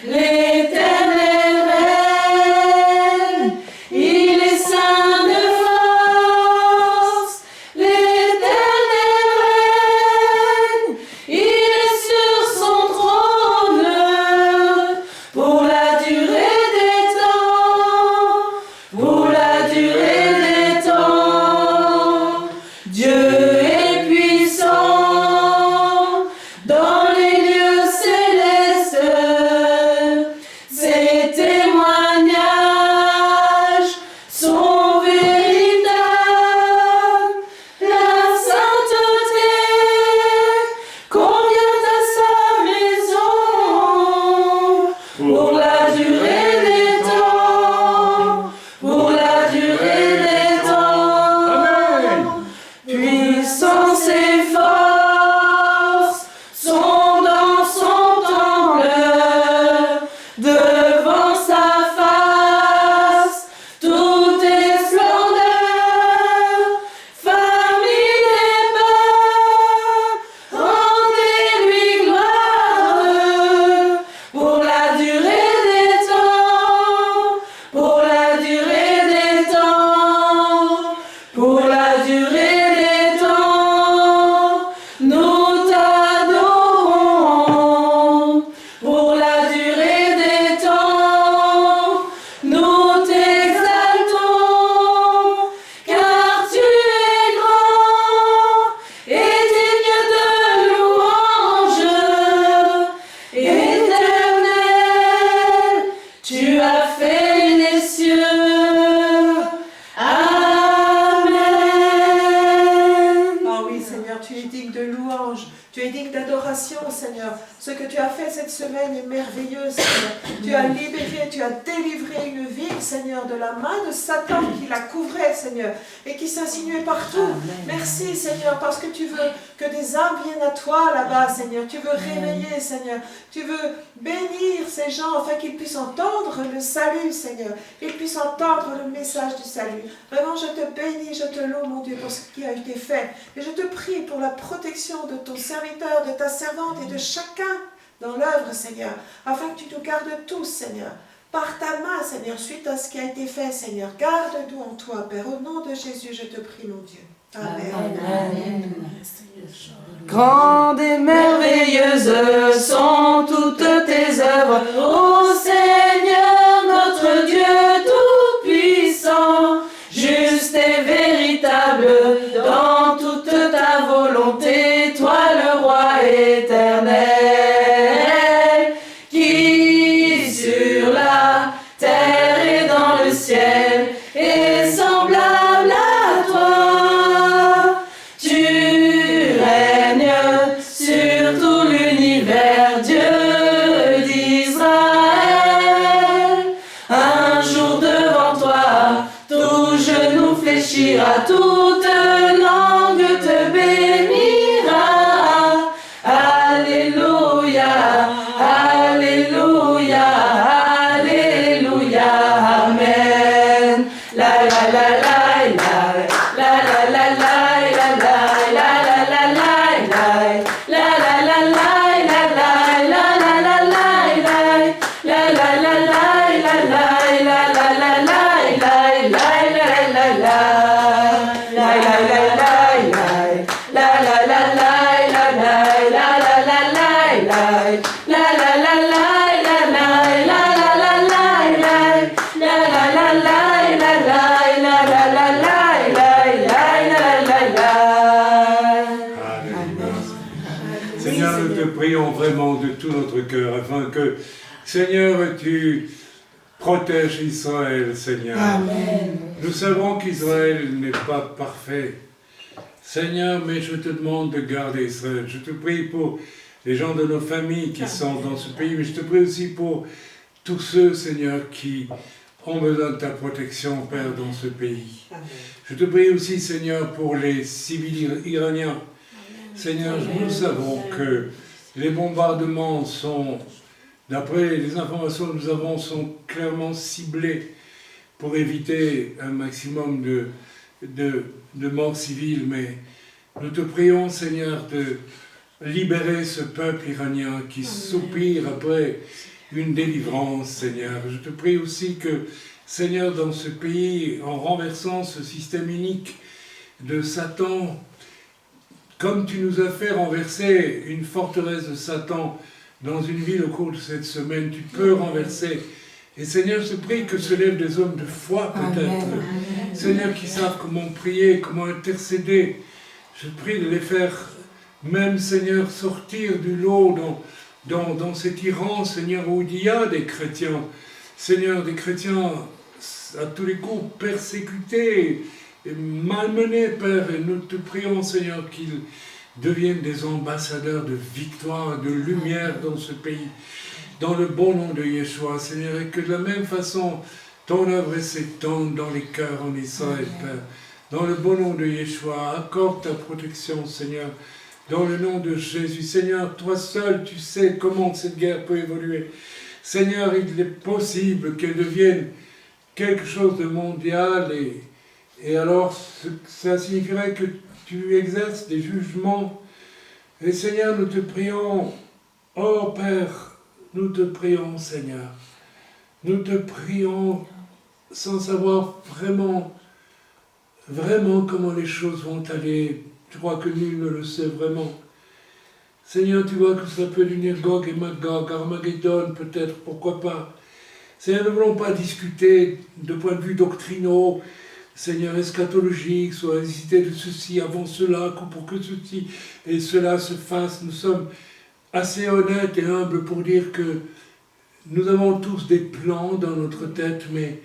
l'Éternel règne. Il est saint de force, l'Éternel règne. Il est sur son trône pour la durée des temps, pour la durée des temps. Dieu est puissant dans les lieux célestes. Ses témoignages sont véritables. La sainteté convient à sa maison pour la durée des temps, pour la durée des temps. Amen. Puissance et force sont dans son temple, devant sa face, tout est splendeur. Famille des peuples, rendez-lui gloire, pour la durée des temps, pour la durée des temps, pour la durée des temps. Nous t'adorons, pour la durée des temps. Nous t'exaltons, car tu es grand et digne de louange. Éternel, tu as fait les cieux. Amen. Ah oui, Seigneur, tu es digne de louange, tu es digne d'adoration, Seigneur. Ce que que tu as fait cette semaine est merveilleuse, Seigneur. Tu as libéré, tu as délivré une ville, Seigneur, de la main de Satan qui la couvrait, Seigneur, et qui s'insinuait partout. Amen. Merci, Seigneur, parce que tu veux que des âmes viennent à toi là-bas, Seigneur. Tu veux réveiller, Seigneur. Tu veux bénir ces gens afin qu'ils puissent entendre le salut, Seigneur. Qu'ils puissent entendre le message du salut. Vraiment, je te bénis, je te loue, mon Dieu, pour ce qui a été fait. Et je te prie pour la protection de ton serviteur, de ta servante et de chacun dans l'œuvre, Seigneur, afin que tu nous gardes tous, Seigneur. Par ta main, Seigneur, suite à ce qui a été fait, Seigneur. Garde-nous en toi, Père. Au nom de Jésus, je te prie, mon Dieu. Amen. Amen. Grandes et merveilleuses sont toutes tes œuvres, ô Seigneur, notre Dieu tout-puissant, juste et véritable dans toute ta volonté, toi le roi éternel, qui sur la terre et dans le ciel est semblable à toi. Tu règnes sur tout l'univers, Dieu d'Israël. Un jour devant toi, tout genou fléchira, toute langue te bénira. Alléluia, Alléluia, Alléluia, Amen. La la la la la la la la la la la la la la la Seigneur, nous te prions vraiment de tout notre cœur afin que, Seigneur, tu protèges Israël, Seigneur. Amen. Nous savons qu'Israël n'est pas parfait, Seigneur, mais je te demande de garder Israël. Je te prie pour les gens de nos familles qui sont dans ce pays, mais je te prie aussi pour tous ceux, Seigneur, qui ont besoin de ta protection, Père, dans ce pays. Amen. Je te prie aussi, Seigneur, pour les civils iraniens. Amen. Seigneur, nous savons que les bombardements sont, d'après les informations que nous avons, sont clairement ciblés pour éviter un maximum de morts civiles, mais nous te prions, Seigneur, de libérer ce peuple iranien qui soupire après une délivrance, Seigneur. Je te prie aussi que, Seigneur, dans ce pays, en renversant ce système unique de Satan, comme tu nous as fait renverser une forteresse de Satan dans une ville au cours de cette semaine, tu peux renverser. Et Seigneur, je te prie que se lèvent des hommes de foi peut-être. Seigneur, qui savent comment prier, comment intercéder. Je te prie de les faire, même Seigneur, sortir du lot dans cet Iran, Seigneur, où il y a des chrétiens. Seigneur, des chrétiens à tous les coups persécutés, et malmenés, Père. Et nous te prions, Seigneur, qu'ils deviennent des ambassadeurs de victoire, de lumière dans ce pays. Dans le bon nom de Yeshua, Seigneur, et que de la même façon, ton œuvre s'étende dans les cœurs en Israël, Père. Dans le bon nom de Yeshua, accorde ta protection, Seigneur. Dans le nom de Jésus, Seigneur, toi seul, tu sais comment cette guerre peut évoluer. Seigneur, il est possible qu'elle devienne quelque chose de mondial, et alors ça signifierait que tu exerces des jugements. Et Seigneur, nous te prions, oh Père, nous te prions, Seigneur. Nous te prions sans savoir vraiment comment les choses vont aller. Je crois que nul ne le sait vraiment. Seigneur, tu vois que ça peut devenir Gog et Magog, Armageddon peut-être, pourquoi pas. Seigneur, ne voulons pas discuter de point de vue doctrinaux, Seigneur, eschatologique, soit hésiter de ceci avant cela, pour que ceci et cela se fasse. Nous sommes assez honnêtes et humbles pour dire que nous avons tous des plans dans notre tête, mais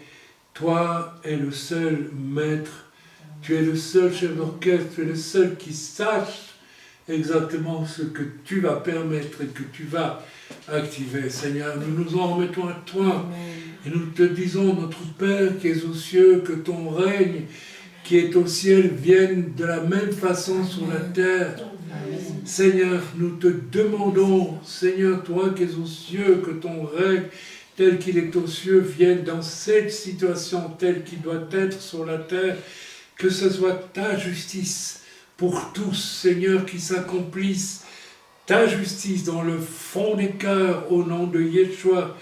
toi es le seul maître, tu es le seul chef d'orchestre, tu es le seul qui sache exactement ce que tu vas permettre et que tu vas activer, Seigneur. Nous nous en remettons à toi et nous te disons, notre Père qui es aux cieux, que ton règne qui est au ciel vienne de la même façon sur la terre. Seigneur, nous te demandons, Seigneur, toi qui es aux cieux, que ton règne tel qu'il est aux cieux vienne dans cette situation telle qu'il doit être sur la terre, que ce soit ta justice pour tous, Seigneur, qui s'accomplisse, ta justice dans le fond des cœurs au nom de Yeshua.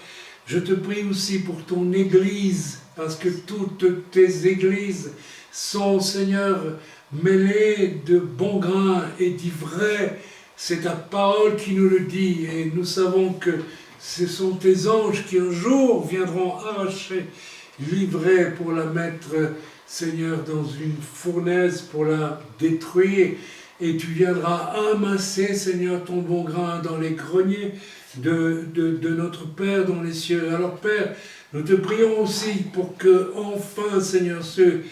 Je te prie aussi pour ton Église, parce que toutes tes églises sont, Seigneur, mêlées de bon grain et d'ivraie. C'est ta parole qui nous le dit, et nous savons que ce sont tes anges qui un jour viendront arracher l'ivraie pour la mettre, Seigneur, dans une fournaise pour la détruire. Et tu viendras amasser, Seigneur, ton bon grain dans les greniers de notre Père dans les cieux. Alors, Père, nous te prions aussi pour que, enfin, Seigneur, ceux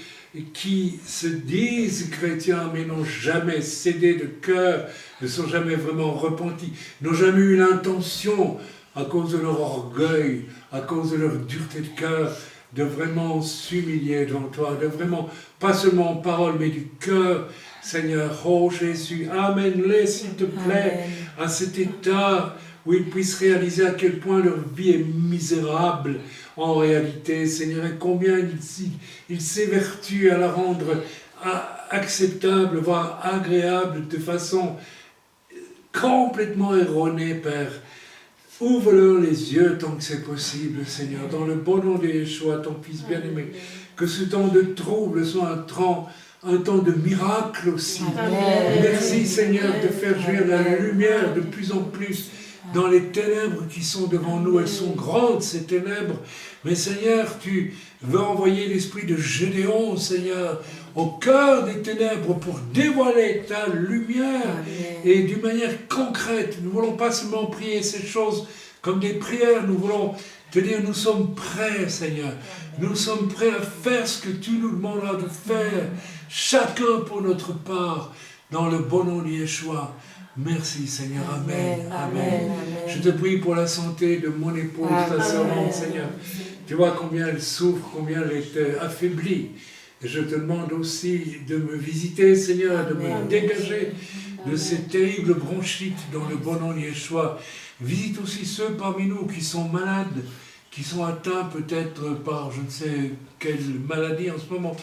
qui se disent chrétiens mais n'ont jamais cédé de cœur, ne sont jamais vraiment repentis, n'ont jamais eu l'intention, à cause de leur orgueil, à cause de leur dureté de cœur, de vraiment s'humilier devant toi, de vraiment, pas seulement en parole, mais du cœur, Seigneur, oh Jésus, amène-les, s'il te plaît, à cet état où ils puissent réaliser à quel point leur vie est misérable en réalité, Seigneur, et combien ils s'évertuent à la rendre acceptable, voire agréable, de façon complètement erronée, Père. Ouvre-leur les yeux tant que c'est possible, Seigneur, dans le bon nom de Yeshua, ton Fils bien-aimé, que ce temps de trouble soit un temps de miracle aussi. Amen. Merci, Seigneur, de faire jouir la lumière de plus en plus dans les ténèbres qui sont devant nous. Elles sont grandes, ces ténèbres. Mais Seigneur, tu veux envoyer l'esprit de Gédéon, Seigneur, au cœur des ténèbres pour dévoiler ta lumière. Amen. Et d'une manière concrète. Nous ne voulons pas seulement prier ces choses comme des prières. Nous voulons te dire, nous sommes prêts, Seigneur. Nous sommes prêts à faire ce que tu nous demanderas de faire. Chacun pour notre part, dans le bon nom de Yeshua. Merci Seigneur, Amen, Amen. Je te prie pour la santé de mon épouse, ta servante, Seigneur. Tu vois combien elle souffre, combien elle est affaiblie. Et je te demande aussi de me visiter, Seigneur, de me dégager de ces terribles bronchites dans le bon nom de Yeshua. Visite aussi ceux parmi nous qui sont malades, qui sont atteints peut-être par je ne sais quelle maladie en ce moment.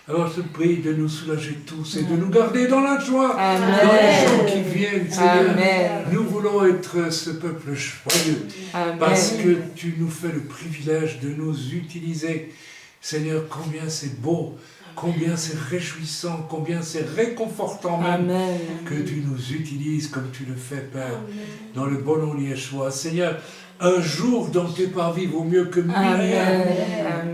Alors je te prie de nous soulager tous et de nous garder dans la joie, dans les jours qui viennent, Seigneur. Amen. Nous voulons être ce peuple joyeux, parce que tu nous fais le privilège de nous utiliser. Seigneur, combien c'est beau, combien c'est réjouissant, combien c'est réconfortant même que tu nous utilises comme tu le fais, Père, dans le bon nom de Yeshua. Seigneur, un jour dans tes parvis vaut mieux que 1000 années.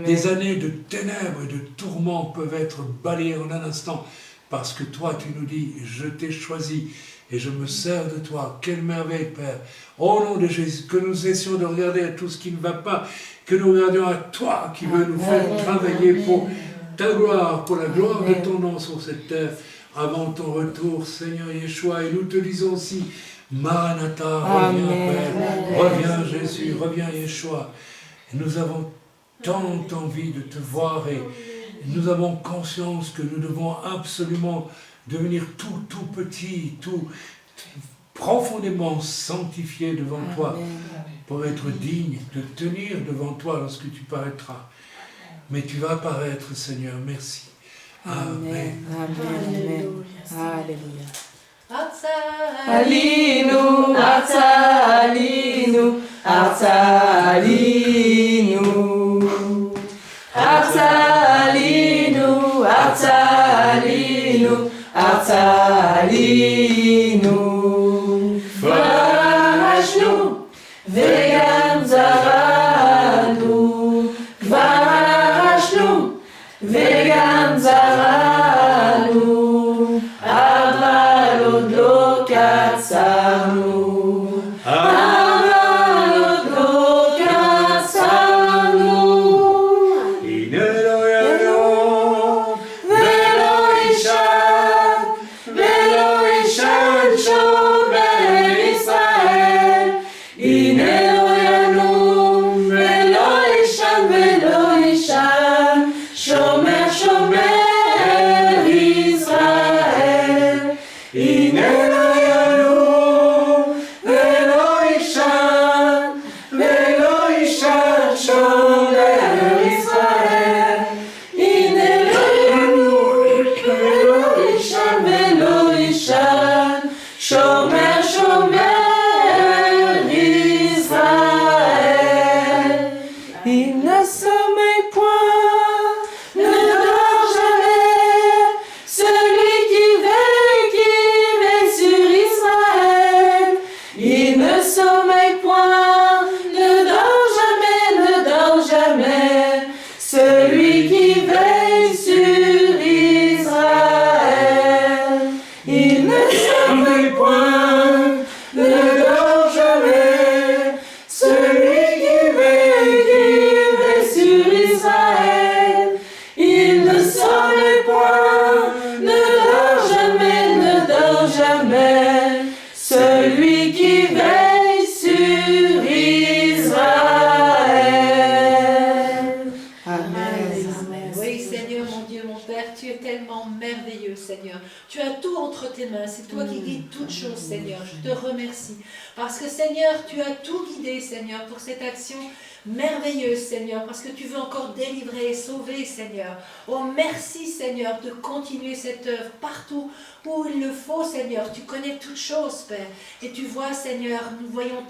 Des années de ténèbres et de tourments peuvent être balayées en un instant, parce que toi, tu nous dis, je t'ai choisi et je me sers de toi. Quelle merveille, Père. Au nom de Jésus, que nous cessions de regarder à tout ce qui ne va pas, que nous regardions à toi qui veux nous faire travailler pour ta gloire, pour la gloire de ton nom sur cette terre, avant ton retour, Seigneur Yeshua. Et nous te disons aussi, Maranatha, reviens, Père, reviens Jésus, reviens Yeshua. Et nous avons tant envie de te voir et nous avons conscience que nous devons absolument devenir tout petit, tout profondément sanctifié devant toi pour être digne de tenir devant toi lorsque tu paraîtras. Mais tu vas apparaître, Seigneur, merci. Amen. Amen. Alléluia. Alinu, Alinu, Alinu, Alinu, Alinu, Alinu, Varashnu, Vegam Zaranu, Varashnu, Vegam Zaranu, Avalodlo Katsanu, Avalodlo Katsanu, Veloishan, Veloishan, mon Dieu, mon Père, tu es tellement merveilleux, Seigneur. Tu as tout entre tes mains, c'est toi qui guides toutes choses, Seigneur. Je te remercie. Parce que, Seigneur, tu as tout guidé, Seigneur, pour cette action merveilleuse, Seigneur, parce que tu veux encore délivrer et sauver, Seigneur. Oh, merci, Seigneur, de continuer cette œuvre partout où il le faut, Seigneur. Tu connais toutes choses, Père. Et tu vois, Seigneur, nous voyons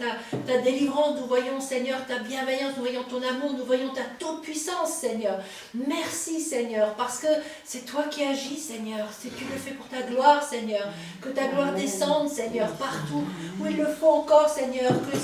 ta délivrance, nous voyons, Seigneur, ta bienveillance, nous voyons ton amour, nous voyons ta toute puissance, Seigneur. Merci, Seigneur, parce que c'est toi qui agis, Seigneur. Si tu le fais pour ta gloire, Seigneur, que ta gloire descende, Seigneur, partout où il le faut encore, Seigneur, que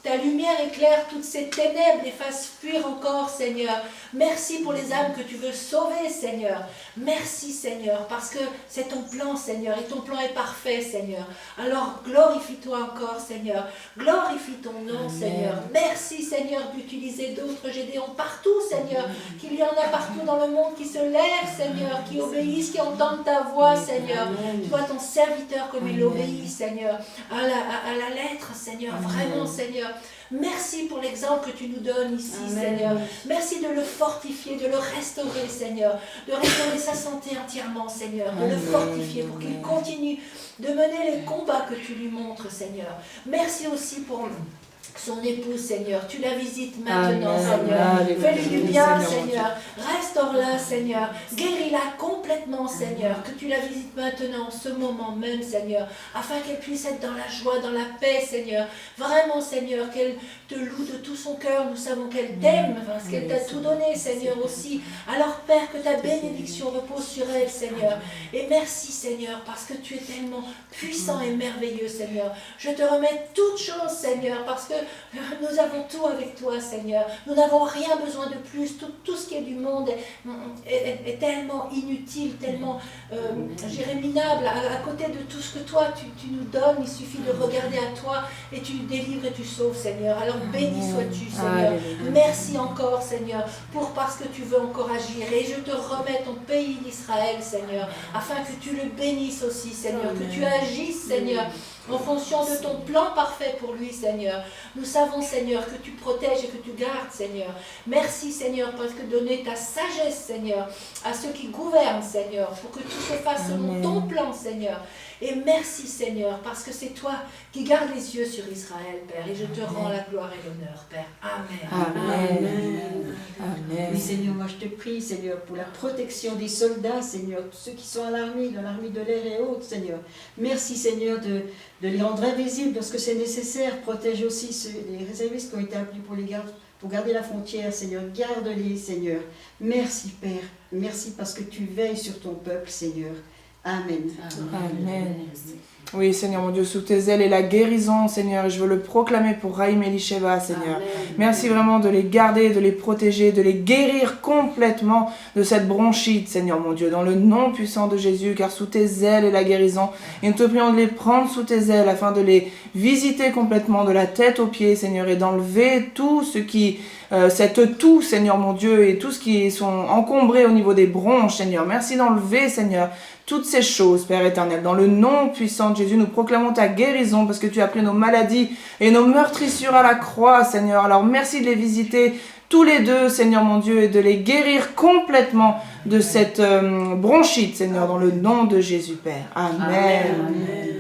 ta lumière éclaire toutes ces ténèbres, les fasse fuir encore, Seigneur. Merci pour les âmes que tu veux sauver, Seigneur. Merci, Seigneur, parce que c'est ton plan, Seigneur, et ton plan est parfait, Seigneur. Alors, glorifie-toi encore, Seigneur. Glorifie ton nom, Seigneur. Merci, Seigneur, d'utiliser d'autres Gédéons partout, Seigneur. Qu'il y en a partout dans le monde qui se lèvent, Seigneur, qui obéissent, qui entendent ta voix, Seigneur. Tu vois ton serviteur comme il obéit, Seigneur, à la lettre, Seigneur. Vraiment, Seigneur. Merci pour l'exemple que tu nous donnes ici, Amen. Seigneur. Merci de le fortifier, de le restaurer, Seigneur. De restaurer sa santé entièrement, Seigneur. De le fortifier pour qu'il continue de mener les combats que tu lui montres, Seigneur. Merci aussi pour son épouse, Seigneur. Tu la visites maintenant, Seigneur. Fais-lui du bien, Seigneur. Restaure-la, Seigneur. Guéris-la complètement, Seigneur. Que tu la visites maintenant, en ce moment même, Seigneur. Afin qu'elle puisse être dans la joie, dans la paix, Seigneur. Vraiment, Seigneur, qu'elle te loue de tout son cœur. Nous savons qu'elle t'aime, parce qu'elle t'a tout donné, Seigneur, aussi. Alors, Père, que ta bénédiction repose sur elle, Seigneur. Et merci, Seigneur, parce que tu es tellement puissant et merveilleux, Seigneur. Je te remets toutes choses, Seigneur, parce que nous avons tout avec toi, Seigneur. Nous n'avons rien besoin de plus. Tout ce qui est du monde est tellement inutile, tellement minable à côté de tout ce que toi tu nous donnes. Il suffit de regarder à toi et tu délivres et tu sauves, Seigneur. Alors béni sois-tu, Seigneur. Merci encore, Seigneur, parce que tu veux encore agir. Et je te remets ton pays d'Israël, Seigneur, afin que tu le bénisses aussi, Seigneur, que tu agisses, Seigneur, en fonction de ton plan parfait pour lui, Seigneur. Nous savons, Seigneur, que tu protèges et que tu gardes, Seigneur. Merci, Seigneur, parce que donner ta sagesse, Seigneur, à ceux qui gouvernent, Seigneur, pour que tout se fasse selon ton plan, Seigneur. Et merci, Seigneur, parce que c'est toi qui gardes les yeux sur Israël, Père. Et je te rends la gloire et l'honneur, Père. Amen. Amen. Amen. Oui, Seigneur, moi je te prie, Seigneur, pour la protection des soldats, Seigneur, tous ceux qui sont à l'armée, dans l'armée de l'air et autres, Seigneur. Merci, Seigneur, de les rendre invisibles lorsque c'est nécessaire. Protège aussi les réservistes qui ont été appelés pour garder la frontière, Seigneur. Garde-les, Seigneur. Merci, Père. Merci parce que tu veilles sur ton peuple, Seigneur. Amen. Amen. Oui, Seigneur, mon Dieu, sous tes ailes et la guérison, Seigneur, et je veux le proclamer pour Raïm Elisheva, Seigneur. Amen. Merci vraiment de les garder, de les protéger, de les guérir complètement de cette bronchite, Seigneur, mon Dieu, dans le nom puissant de Jésus, car sous tes ailes est la guérison. Et nous te prions de les prendre sous tes ailes afin de les visiter complètement de la tête aux pieds, Seigneur, et d'enlever tout ce qui... cette toux, Seigneur, mon Dieu, et tout ce qui sont encombrés au niveau des bronches, Seigneur. Merci d'enlever, Seigneur, toutes ces choses, Père éternel. Dans le nom puissant de Jésus, nous proclamons ta guérison parce que tu as pris nos maladies et nos meurtrissures à la croix, Seigneur. Alors merci de les visiter tous les deux, Seigneur mon Dieu, et de les guérir complètement de cette bronchite, Seigneur, dans le nom de Jésus, Père. Amen. Amen.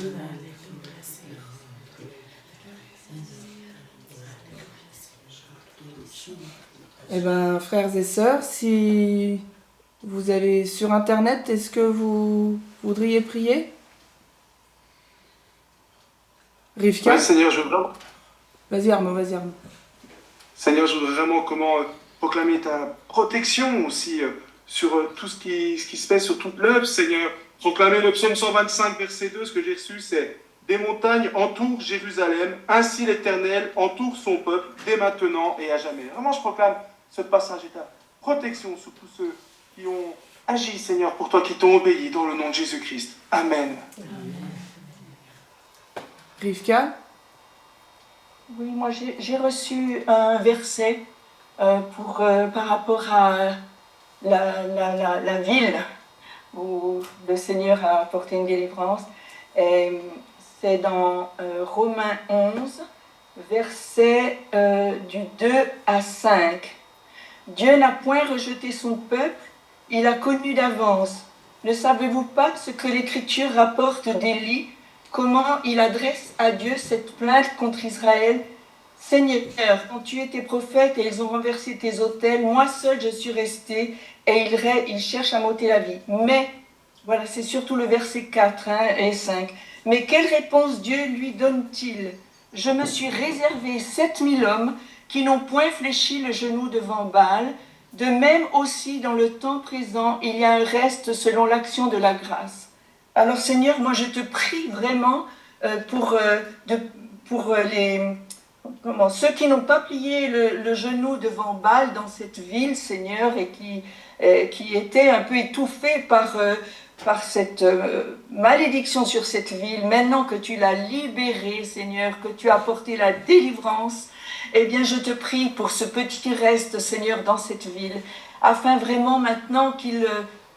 Eh bien, frères et sœurs, si vous avez sur Internet, est-ce que vous voudriez prier? Rivka? Oui, Seigneur, je veux vraiment... Vas-y Arnaud, vas-y Arnaud. Seigneur, je voudrais vraiment proclamer ta protection aussi sur tout ce qui se fait, sur toute l'œuvre, Seigneur. Proclamer le psaume 125, verset 2, ce que j'ai reçu, c'est « Des montagnes entourent Jérusalem, ainsi l'Éternel entoure son peuple, dès maintenant et à jamais. » Vraiment, je proclame ce passage et ta protection sur tous ceux qui ont agi, Seigneur, pour toi, qui t'ont obéi, dans le nom de Jésus-Christ. Amen. Rivka? Oui, moi j'ai reçu un verset par rapport à la ville où le Seigneur a apporté une délivrance. Et c'est dans Romains 11, versets du 2 à 5. Dieu n'a point rejeté son peuple, il a connu d'avance. Ne savez-vous pas ce que l'Écriture rapporte d'Élie, comment il adresse à Dieu cette plainte contre Israël? Seigneur, quand tu étais prophète et ils ont renversé tes autels, moi seul je suis resté et ils cherchent à m'ôter la vie. Mais, voilà, c'est surtout le verset 4 et 5. Mais quelle réponse Dieu lui donne-t-il? Je me suis réservé 7000 hommes qui n'ont point fléchi le genou devant Baal. De même aussi dans le temps présent, il y a un reste selon l'action de la grâce. Alors Seigneur, moi je te prie vraiment pour ceux qui n'ont pas plié le genou devant Baal dans cette ville, Seigneur, et qui étaient un peu étouffés par cette malédiction sur cette ville. Maintenant que tu l'as libérée, Seigneur, que tu as apporté la délivrance, eh bien je te prie pour ce petit reste, Seigneur, dans cette ville, afin vraiment maintenant qu'ils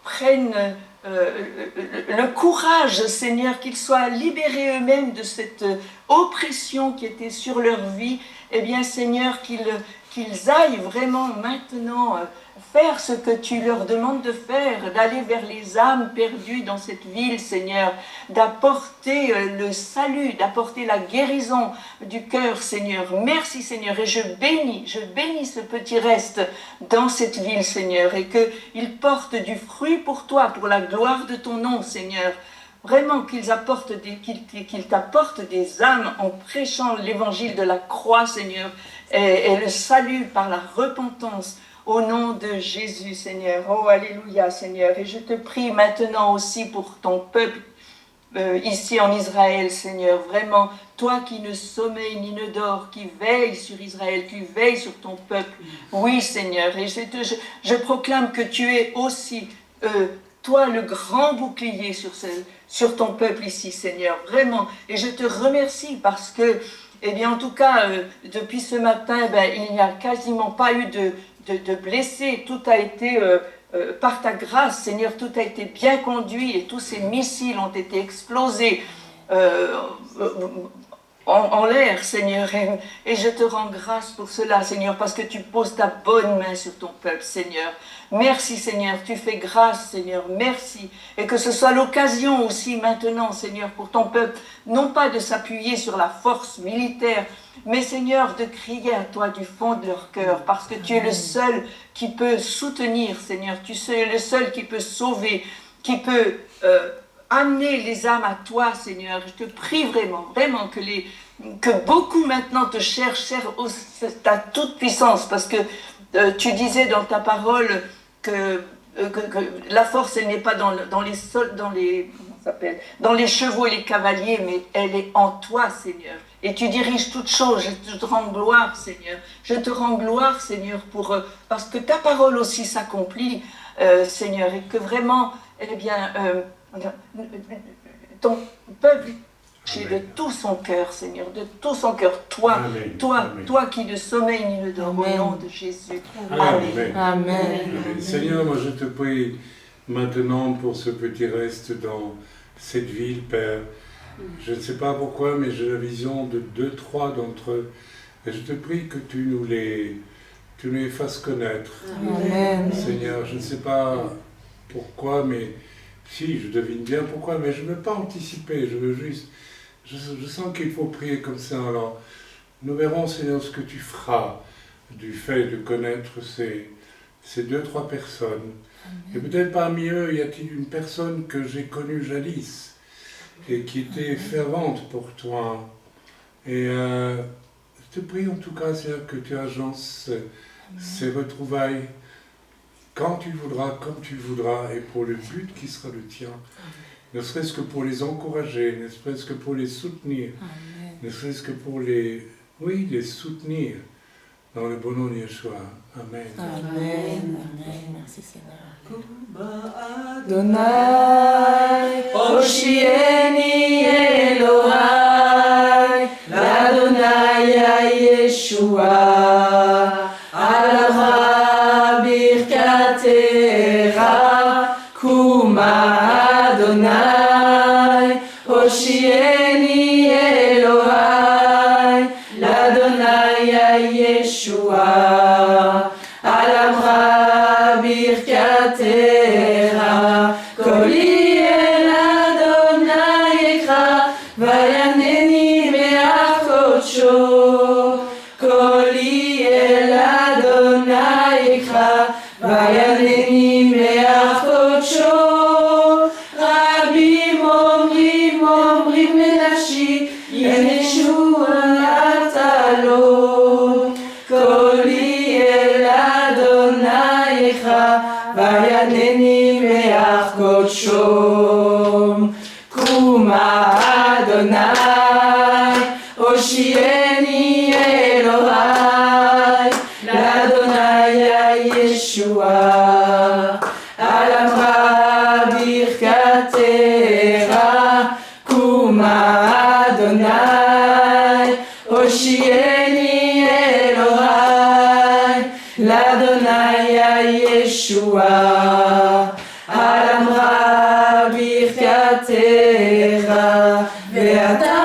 prennent le courage, Seigneur, qu'ils soient libérés eux-mêmes de cette oppression qui était sur leur vie. Eh bien, Seigneur, qu'ils aillent vraiment maintenant faire ce que tu leur demandes de faire, d'aller vers les âmes perdues dans cette ville, Seigneur, d'apporter le salut, d'apporter la guérison du cœur, Seigneur. Merci, Seigneur, et je bénis ce petit reste dans cette ville, Seigneur, et qu'il porte du fruit pour toi, pour la gloire de ton nom, Seigneur. Vraiment qu'ils t'apportent des âmes en prêchant l'évangile de la croix, Seigneur, et le salut par la repentance. Au nom de Jésus, Seigneur. Oh, alléluia, Seigneur. Et je te prie maintenant aussi pour ton peuple ici en Israël, Seigneur. Vraiment, toi qui ne sommeilles ni ne dors, qui veille sur Israël, qui veille sur ton peuple. Oui, Seigneur. Et je proclame que tu es aussi, toi, le grand bouclier sur ton peuple ici, Seigneur. Vraiment. Et je te remercie parce que, eh bien, en tout cas, depuis ce matin, il n'y a quasiment pas eu de blessés, tout a été par ta grâce, Seigneur, tout a été bien conduit et tous ces missiles ont été explosés en l'air, Seigneur, et je te rends grâce pour cela, Seigneur, parce que tu poses ta bonne main sur ton peuple, Seigneur. Merci, Seigneur, tu fais grâce, Seigneur, merci, et que ce soit l'occasion aussi maintenant, Seigneur, pour ton peuple, non pas de s'appuyer sur la force militaire, mais Seigneur, de crier à toi du fond de leur cœur, parce que tu es le seul qui peut soutenir, Seigneur, tu es le seul qui peut sauver, qui peut amener les âmes à toi, Seigneur. Je te prie vraiment que beaucoup maintenant te cherchent ta toute puissance, parce que tu disais dans ta parole que la force, elle n'est pas dans les chevaux et les cavaliers, mais elle est en toi, Seigneur. Et tu diriges toutes choses. Je te rends gloire, Seigneur. Je te rends gloire, Seigneur, parce que ta parole aussi s'accomplit, Seigneur, et que vraiment, eh bien, ton peuple, de tout son cœur, Seigneur, de tout son cœur, toi, toi qui ne sommeille ni ne dors, au nom de Jésus. Amen. Amen. Seigneur, moi je te prie maintenant pour ce petit reste dans cette ville, Père. Je ne sais pas pourquoi, mais j'ai la vision de 2-3 d'entre eux. Et je te prie que tu nous les fasses connaître. Amen. Seigneur, je ne sais pas pourquoi, mais si, je devine bien pourquoi, mais je ne veux pas anticiper, je veux juste... Je sens qu'il faut prier comme ça. Alors, nous verrons, Seigneur, ce que tu feras du fait de connaître ces 2-3 personnes. Amen. Et peut-être parmi eux, y a-t-il une personne que j'ai connue jadis et qui était fervente pour toi. Et je te prie en tout cas, Seigneur, que tu agences ces retrouvailles quand tu voudras, comme tu voudras, et pour le but qui sera le tien. Ne serait-ce que pour les encourager, ne serait-ce que pour les soutenir, ne serait-ce que pour les soutenir dans le bon nom de Yeshua. Amen. Amen. Merci Seigneur. Adonai, Hoshieni Elohai, l'Adonai Yeshua, Alava Birkatecha, Kuma Adonai, Hoshieni Elohai, l'Adonai Yeshua, Alava Birkatecha. Tera, Koli el Adonai Ekra, Vayaneni me'ach kodsho. Koli el Adonai Ekra, Vayaneni me'ach kodsho. Rabim omrim omrim menashi, Yeshua natalo. Koli el Adonai Ekra, Vayaneni me'ach kodsho. Kuma Adonai, Oshieni Elohai, l'Adonai Yeshua, Alamra Birkatera, Kuma Adonai, Oshieni Elohai, l'Adonai Yeshua, Alamra Birkatera, Ve'ata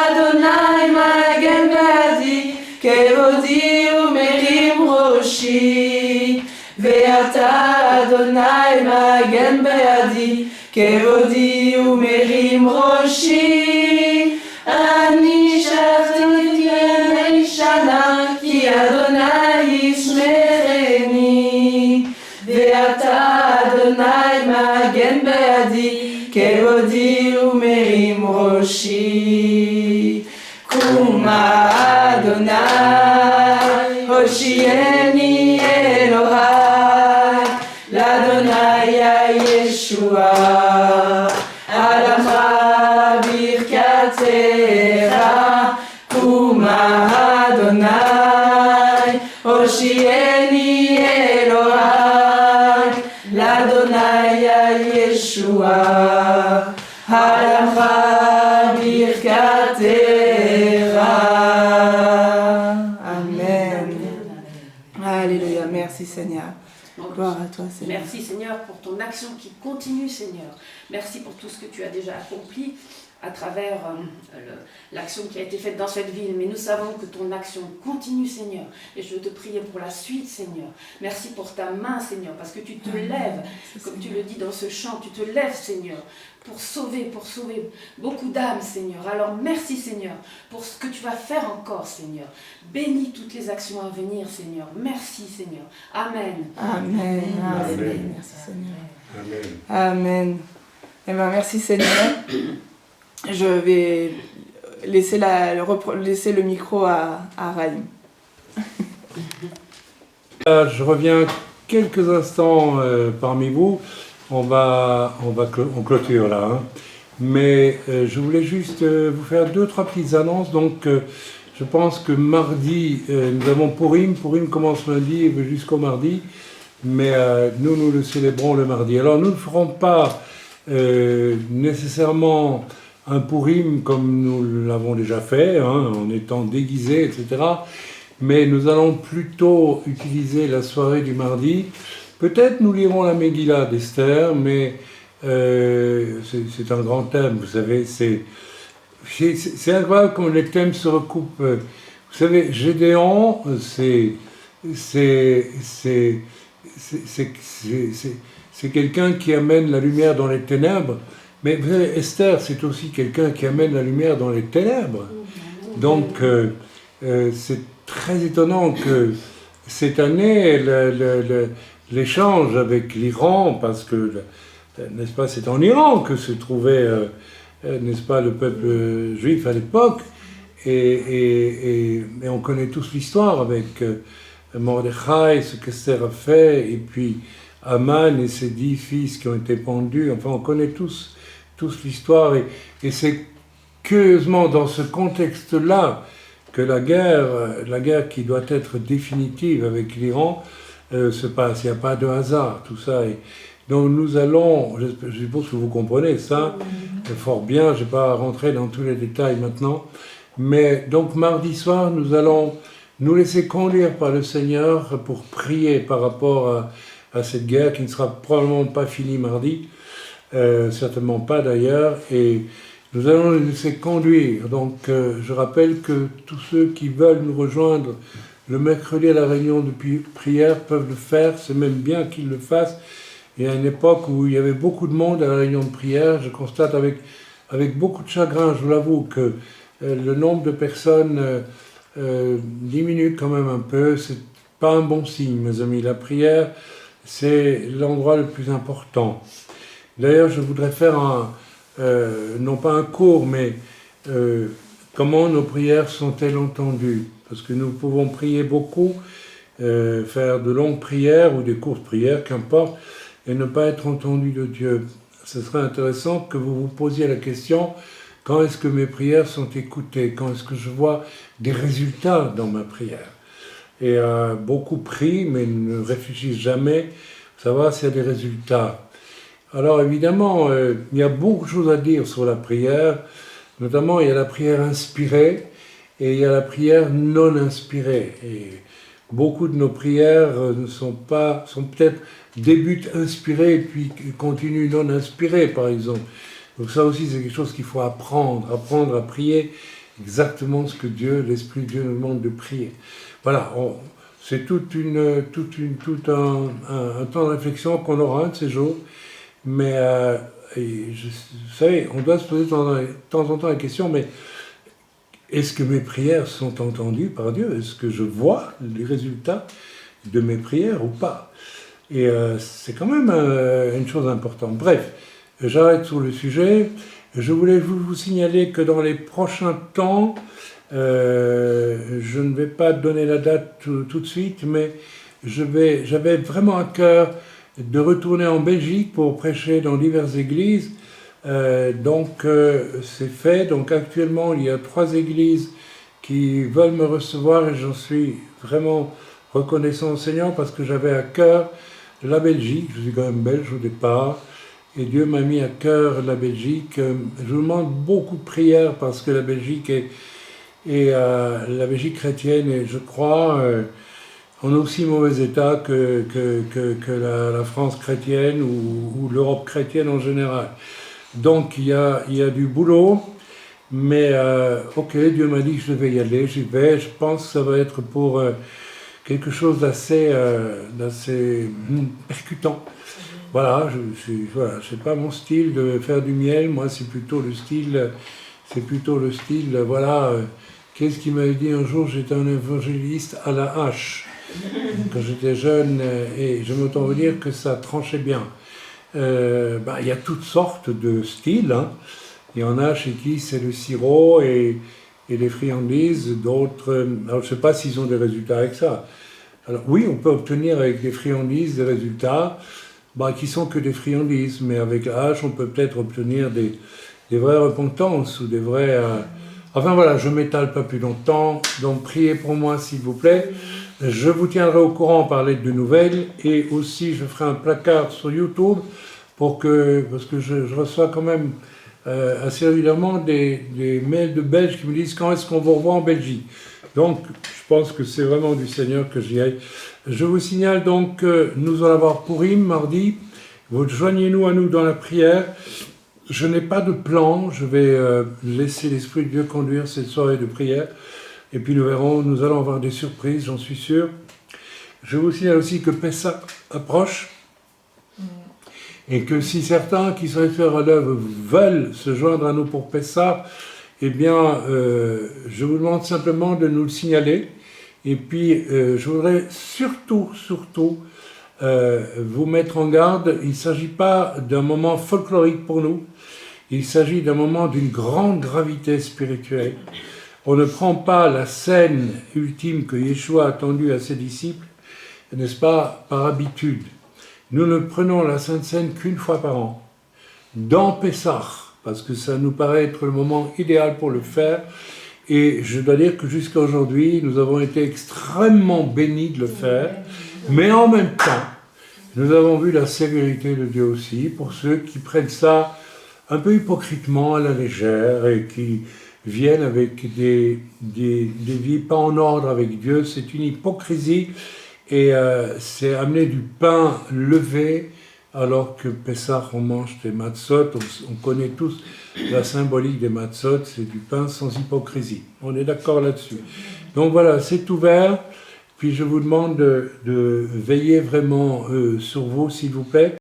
Adonai Magen Be'adi, Kevodi umerim roshi. Ve'ata Adonai Magen Be'adi, Kevodi umerim roshi. Ani shavti Ani shana, Ki Adonai yishmereni. Ve'ata Adonai Magen Be'adi, Kevodi umerim roshi. Kuma Adonai, Hoshieni Elohai, l'Adonai Yeshua, Alamra Birkatera, Kuma Adonai, Hoshieni Elohai, l'Adonai Yeshua, Alamra Birkatera. Amen. Alléluia. Merci Seigneur. Gloire à toi Seigneur. Merci Seigneur pour ton action qui continue Seigneur. Merci pour tout ce que tu as déjà accompli à travers l'action qui a été faite dans cette ville. Mais nous savons que ton action continue Seigneur. Et je veux te prier pour la suite Seigneur. Merci pour ta main Seigneur. Parce que tu te lèves, comme tu le dis dans ce chant, tu te lèves Seigneur. Pour sauver beaucoup d'âmes, Seigneur. Alors merci, Seigneur, pour ce que tu vas faire encore, Seigneur. Bénis toutes les actions à venir, Seigneur. Merci, Seigneur. Amen. Amen. Amen. Amen. Merci, Seigneur. Amen. Amen. Eh bien, merci, Seigneur. Je vais laisser, laisser le micro à Raïm. Je reviens quelques instants parmi vous. On clôture là, hein. Mais je voulais juste vous faire 2-3 petites annonces. Donc, je pense que mardi, nous avons Purim. Purim commence lundi et va jusqu'au mardi. Mais nous le célébrons le mardi. Alors, nous ne ferons pas nécessairement un Purim comme nous l'avons déjà fait, hein, en étant déguisés, etc. Mais nous allons plutôt utiliser la soirée du mardi. Peut-être nous lirons la Megillah d'Esther, mais c'est un grand thème, vous savez, c'est incroyable comment les thèmes se recoupent. Vous savez, Gédéon, c'est quelqu'un qui amène la lumière dans les ténèbres, mais vous savez, Esther, c'est aussi quelqu'un qui amène la lumière dans les ténèbres. Donc, c'est très étonnant que cette année, l'échange avec l'Iran, parce que, n'est-ce pas, c'est en Iran que se trouvait, n'est-ce pas, le peuple juif à l'époque, et on connaît tous l'histoire avec Mordechai, ce qu'Esther a fait, et puis Aman et ses 10 fils qui ont été pendus, enfin on connaît tous l'histoire, et c'est curieusement dans ce contexte-là que la guerre qui doit être définitive avec l'Iran, se passe, il n'y a pas de hasard, tout ça. Et donc nous allons, je suppose que vous comprenez ça, fort bien, je ne vais pas rentrer dans tous les détails maintenant, mais donc mardi soir, nous allons nous laisser conduire par le Seigneur pour prier par rapport à cette guerre qui ne sera probablement pas finie mardi, certainement pas d'ailleurs, et nous allons nous laisser conduire. Donc je rappelle que tous ceux qui veulent nous rejoindre le mercredi à la réunion de prière peuvent le faire, c'est même bien qu'ils le fassent. il y a une époque où il y avait beaucoup de monde à la réunion de prière. Je constate avec beaucoup de chagrin, je vous l'avoue, que le nombre de personnes diminue quand même un peu. C'est pas un bon signe, mes amis. La prière, c'est l'endroit le plus important. D'ailleurs, je voudrais faire non pas un cours, mais comment nos prières sont-elles entendues? Parce que nous pouvons prier beaucoup, faire de longues prières ou des courtes prières, qu'importe, et ne pas être entendu de Dieu. Ce serait intéressant que vous vous posiez la question, quand est-ce que mes prières sont écoutées? Quand est-ce que je vois des résultats dans ma prière? Et beaucoup prient, mais ne réfléchissent jamais à savoir s'il y a des résultats. Alors évidemment, il y a beaucoup de choses à dire sur la prière. Notamment, il y a la prière inspirée et il y a la prière non inspirée. Et beaucoup de nos prières sont peut-être débutent inspirées et puis continuent non inspirées, par exemple. Donc ça aussi, c'est quelque chose qu'il faut apprendre à prier exactement ce que l'Esprit de Dieu nous demande de prier. Voilà, c'est tout un temps de réflexion qu'on aura un de ces jours, mais vous savez, on doit se poser de temps en temps la question, mais est-ce que mes prières sont entendues par Dieu? Est-ce que je vois les résultats de mes prières ou pas? Et c'est quand même une chose importante. Bref, j'arrête sur le sujet. Je voulais vous signaler que dans les prochains temps, je ne vais pas donner la date tout de suite, mais j'avais vraiment à cœur de retourner en Belgique pour prêcher dans diverses églises. Donc c'est fait. Donc actuellement, il y a 3 églises qui veulent me recevoir et j'en suis vraiment reconnaissant au Seigneur parce que j'avais à cœur la Belgique. Je suis quand même belge au départ. Et Dieu m'a mis à cœur la Belgique. Je vous demande beaucoup de prières parce que la Belgique est la Belgique chrétienne, et je crois, en aussi mauvais état que la France chrétienne ou l'Europe chrétienne en général. Donc il y a du boulot, mais ok, Dieu m'a dit que je devais y aller, j'y vais. Je pense que ça va être pour quelque chose d'assez percutant. Voilà, c'est pas mon style de faire du miel, moi c'est plutôt le style, voilà, qu'est-ce qu'il m'avait dit un jour, j'étais un évangéliste à la hache, quand j'étais jeune, et je m'entends dire que ça tranchait bien. Il y a toutes sortes de styles, hein. Il y en a chez qui c'est le sirop et les friandises, d'autres, alors je sais pas s'ils ont des résultats avec ça. Alors oui, on peut obtenir avec des friandises des résultats, qui sont que des friandises, mais avec la hache, on peut peut-être obtenir des vraies repentances ou des vrais... Enfin voilà, je ne m'étale pas plus longtemps, donc priez pour moi s'il vous plaît. Je vous tiendrai au courant par lettre de nouvelles, et aussi je ferai un placard sur YouTube parce que je reçois quand même assez régulièrement des mails de Belges qui me disent quand est-ce qu'on vous revoit en Belgique. Donc je pense que c'est vraiment du Seigneur que j'y aille. Je vous signale donc que nous allons avoir Pourim mardi. Vous joignez-nous à nous dans la prière. Je n'ai pas de plan. Je vais laisser l'Esprit de Dieu conduire cette soirée de prière. Et puis nous verrons, nous allons avoir des surprises, j'en suis sûr. Je vous signale aussi que Pessah approche. Et que si certains qui sont faire à l'œuvre veulent se joindre à nous pour Pessah, eh bien, je vous demande simplement de nous le signaler. Et puis, je voudrais surtout vous mettre en garde. Il ne s'agit pas d'un moment folklorique pour nous. Il s'agit d'un moment d'une grande gravité spirituelle. On ne prend pas la scène ultime que Yeshua a tendue à ses disciples, n'est-ce pas, par habitude. Nous ne prenons la Sainte Seine qu'une fois par an, dans Pessah, parce que ça nous paraît être le moment idéal pour le faire. Et je dois dire que jusqu'à aujourd'hui, nous avons été extrêmement bénis de le faire, mais en même temps, nous avons vu la sévérité de Dieu aussi, pour ceux qui prennent ça un peu hypocritement à la légère et qui viennent avec des vies pas en ordre avec Dieu. C'est une hypocrisie et c'est amener du pain levé alors que Pessah, on mange des matzot. On connaît tous la symbolique des matzot, c'est du pain sans hypocrisie. On est d'accord là-dessus. Donc voilà, c'est ouvert. Puis je vous demande de veiller vraiment sur vous, s'il vous plaît.